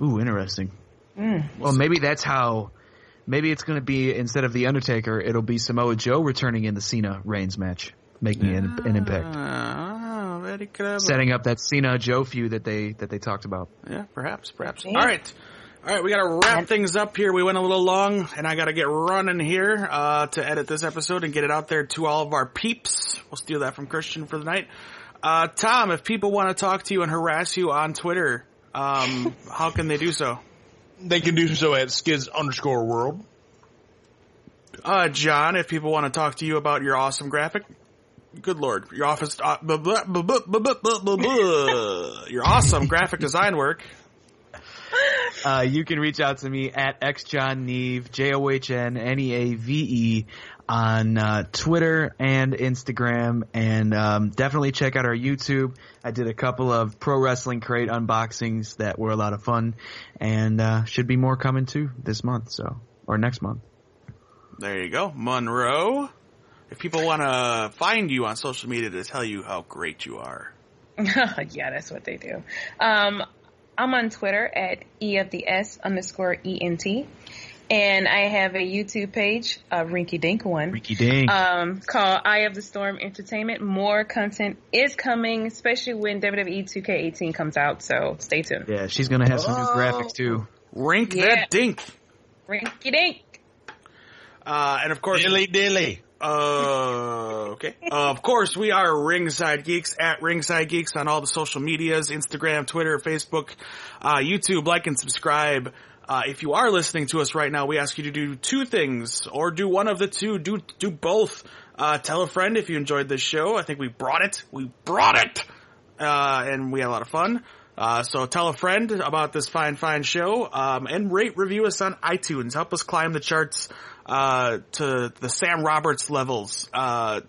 Ooh, interesting. Well, maybe it's going to be, instead of The Undertaker, it'll be Samoa Joe returning in the Cena-Reigns match, making an impact. Very clever. Setting up that Cena-Joe feud that they talked about. Yeah, perhaps. Yeah. All right, we got to wrap things up here. We went a little long, and I got to get running here to edit this episode and get it out there to all of our peeps. We'll steal that from Christian for the night. Tom, if people want to talk to you and harass you on Twitter, how can they do so? They can do so at skids_world. John, if people want to talk to you about your awesome graphic, good lord, your your awesome graphic design work. You can reach out to me at xjohnneave, JOHNNEAVE, on Twitter and Instagram, and definitely check out our YouTube. I did a couple of Pro Wrestling Crate unboxings that were a lot of fun, and should be more coming too this month, or next month. There you go. Monroe, if people want to find you on social media to tell you how great you are. Yeah, that's what they do. I'm on Twitter at EFTS_ENT. And I have a YouTube page, Rinky Dink one. Rinky Dink. Called Eye of the Storm Entertainment. More content is coming, especially when WWE 2K18 comes out, so stay tuned. Yeah, she's gonna have some new graphics too. Rink that dink. Rinky Dink. And of course, Dilly. Okay. Of course, we are Ringside Geeks, at Ringside Geeks on all the social medias, Instagram, Twitter, Facebook, YouTube. Like and subscribe. If you are listening to us right now, we ask you to do two things, or do one of the two. Do both. Tell a friend if you enjoyed this show. I think we brought it. And we had a lot of fun. So tell a friend about this fine show, and rate, review us on iTunes. Help us climb the charts, to the Sam Roberts levels, or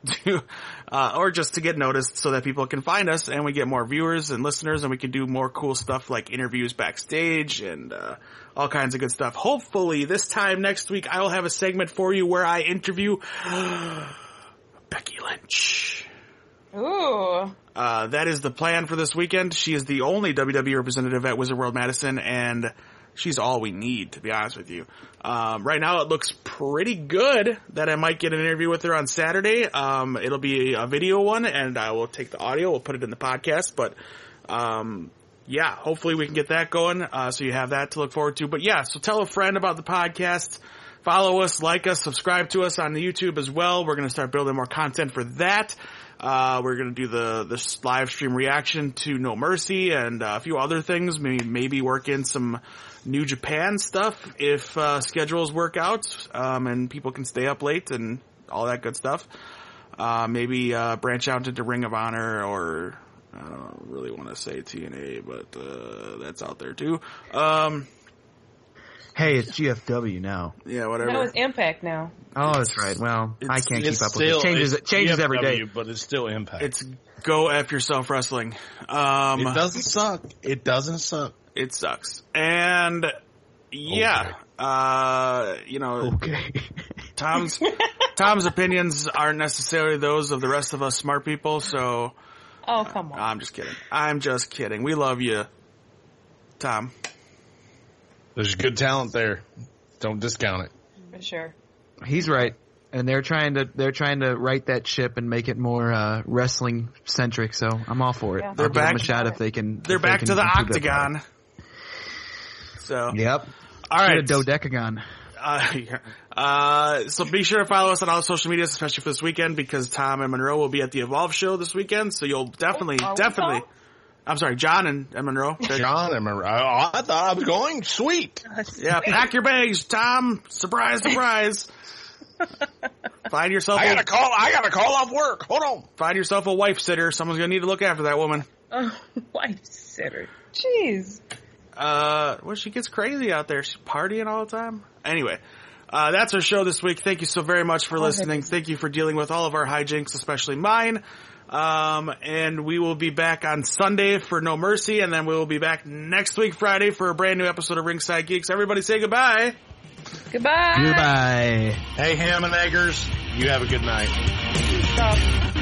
just to get noticed so that people can find us and we get more viewers and listeners, and we can do more cool stuff like interviews backstage and, all kinds of good stuff. Hopefully this time next week I will have a segment for you where I interview Becky Lynch. Ooh. That is the plan for this weekend. She is the only WWE representative at Wizard World Madison, and she's all we need, to be honest with you. Right now it looks pretty good that I might get an interview with her on Saturday. It'll be a video one, and I will take the audio. We'll put it in the podcast, but, yeah, hopefully we can get that going, so you have that to look forward to. But yeah, so tell a friend about the podcast. Follow us, like us, subscribe to us on the YouTube as well. We're going to start building more content for that. We're going to do the live stream reaction to No Mercy and a few other things. Maybe work in some New Japan stuff if schedules work out, and people can stay up late and all that good stuff. Maybe branch out into Ring of Honor, or I don't really want to say TNA, but that's out there too. Hey, it's GFW now. Yeah, whatever. No, it's Impact now. Oh, that's right. Well, I can't keep up with still, it. It changes every day. But it's still Impact. It's Go F Yourself Wrestling. It doesn't suck. It doesn't suck. It sucks. And yeah, Okay. you know, Okay. Tom's Tom's opinions aren't necessarily those of the rest of us smart people, so. Oh, come on. I'm just kidding. We love you, Tom. There's good talent there. Don't discount it. For sure. He's right. And they're trying to right that ship and make it more wrestling centric. So I'm all for it. Yeah. They're I'll give them back- a shot if they can. They're if they back can to the improve their octagon. product. So. Yep. All right. Get a dodecagon. So be sure to follow us on all social medias, especially for this weekend, because Tom and Monroe will be at the Evolve show this weekend. So you'll definitely. I'm sorry, John and Monroe. John and Monroe. I thought I was going. Sweet. Yeah, pack your bags, Tom. Surprise, surprise. Find yourself. I gotta call off work. Hold on. Find yourself a wife sitter. Someone's gonna need to look after that woman. Wife sitter. Jeez. Well, she gets crazy out there. She's partying all the time. Anyway, that's our show this week. Thank you so very much for listening. Thank you for dealing with all of our hijinks, especially mine. And we will be back on Sunday for No Mercy, and then we will be back next week, Friday, for a brand new episode of Ringside Geeks. Everybody say goodbye. Goodbye. Goodbye. Hey, ham and eggers. You have a good night. Stop.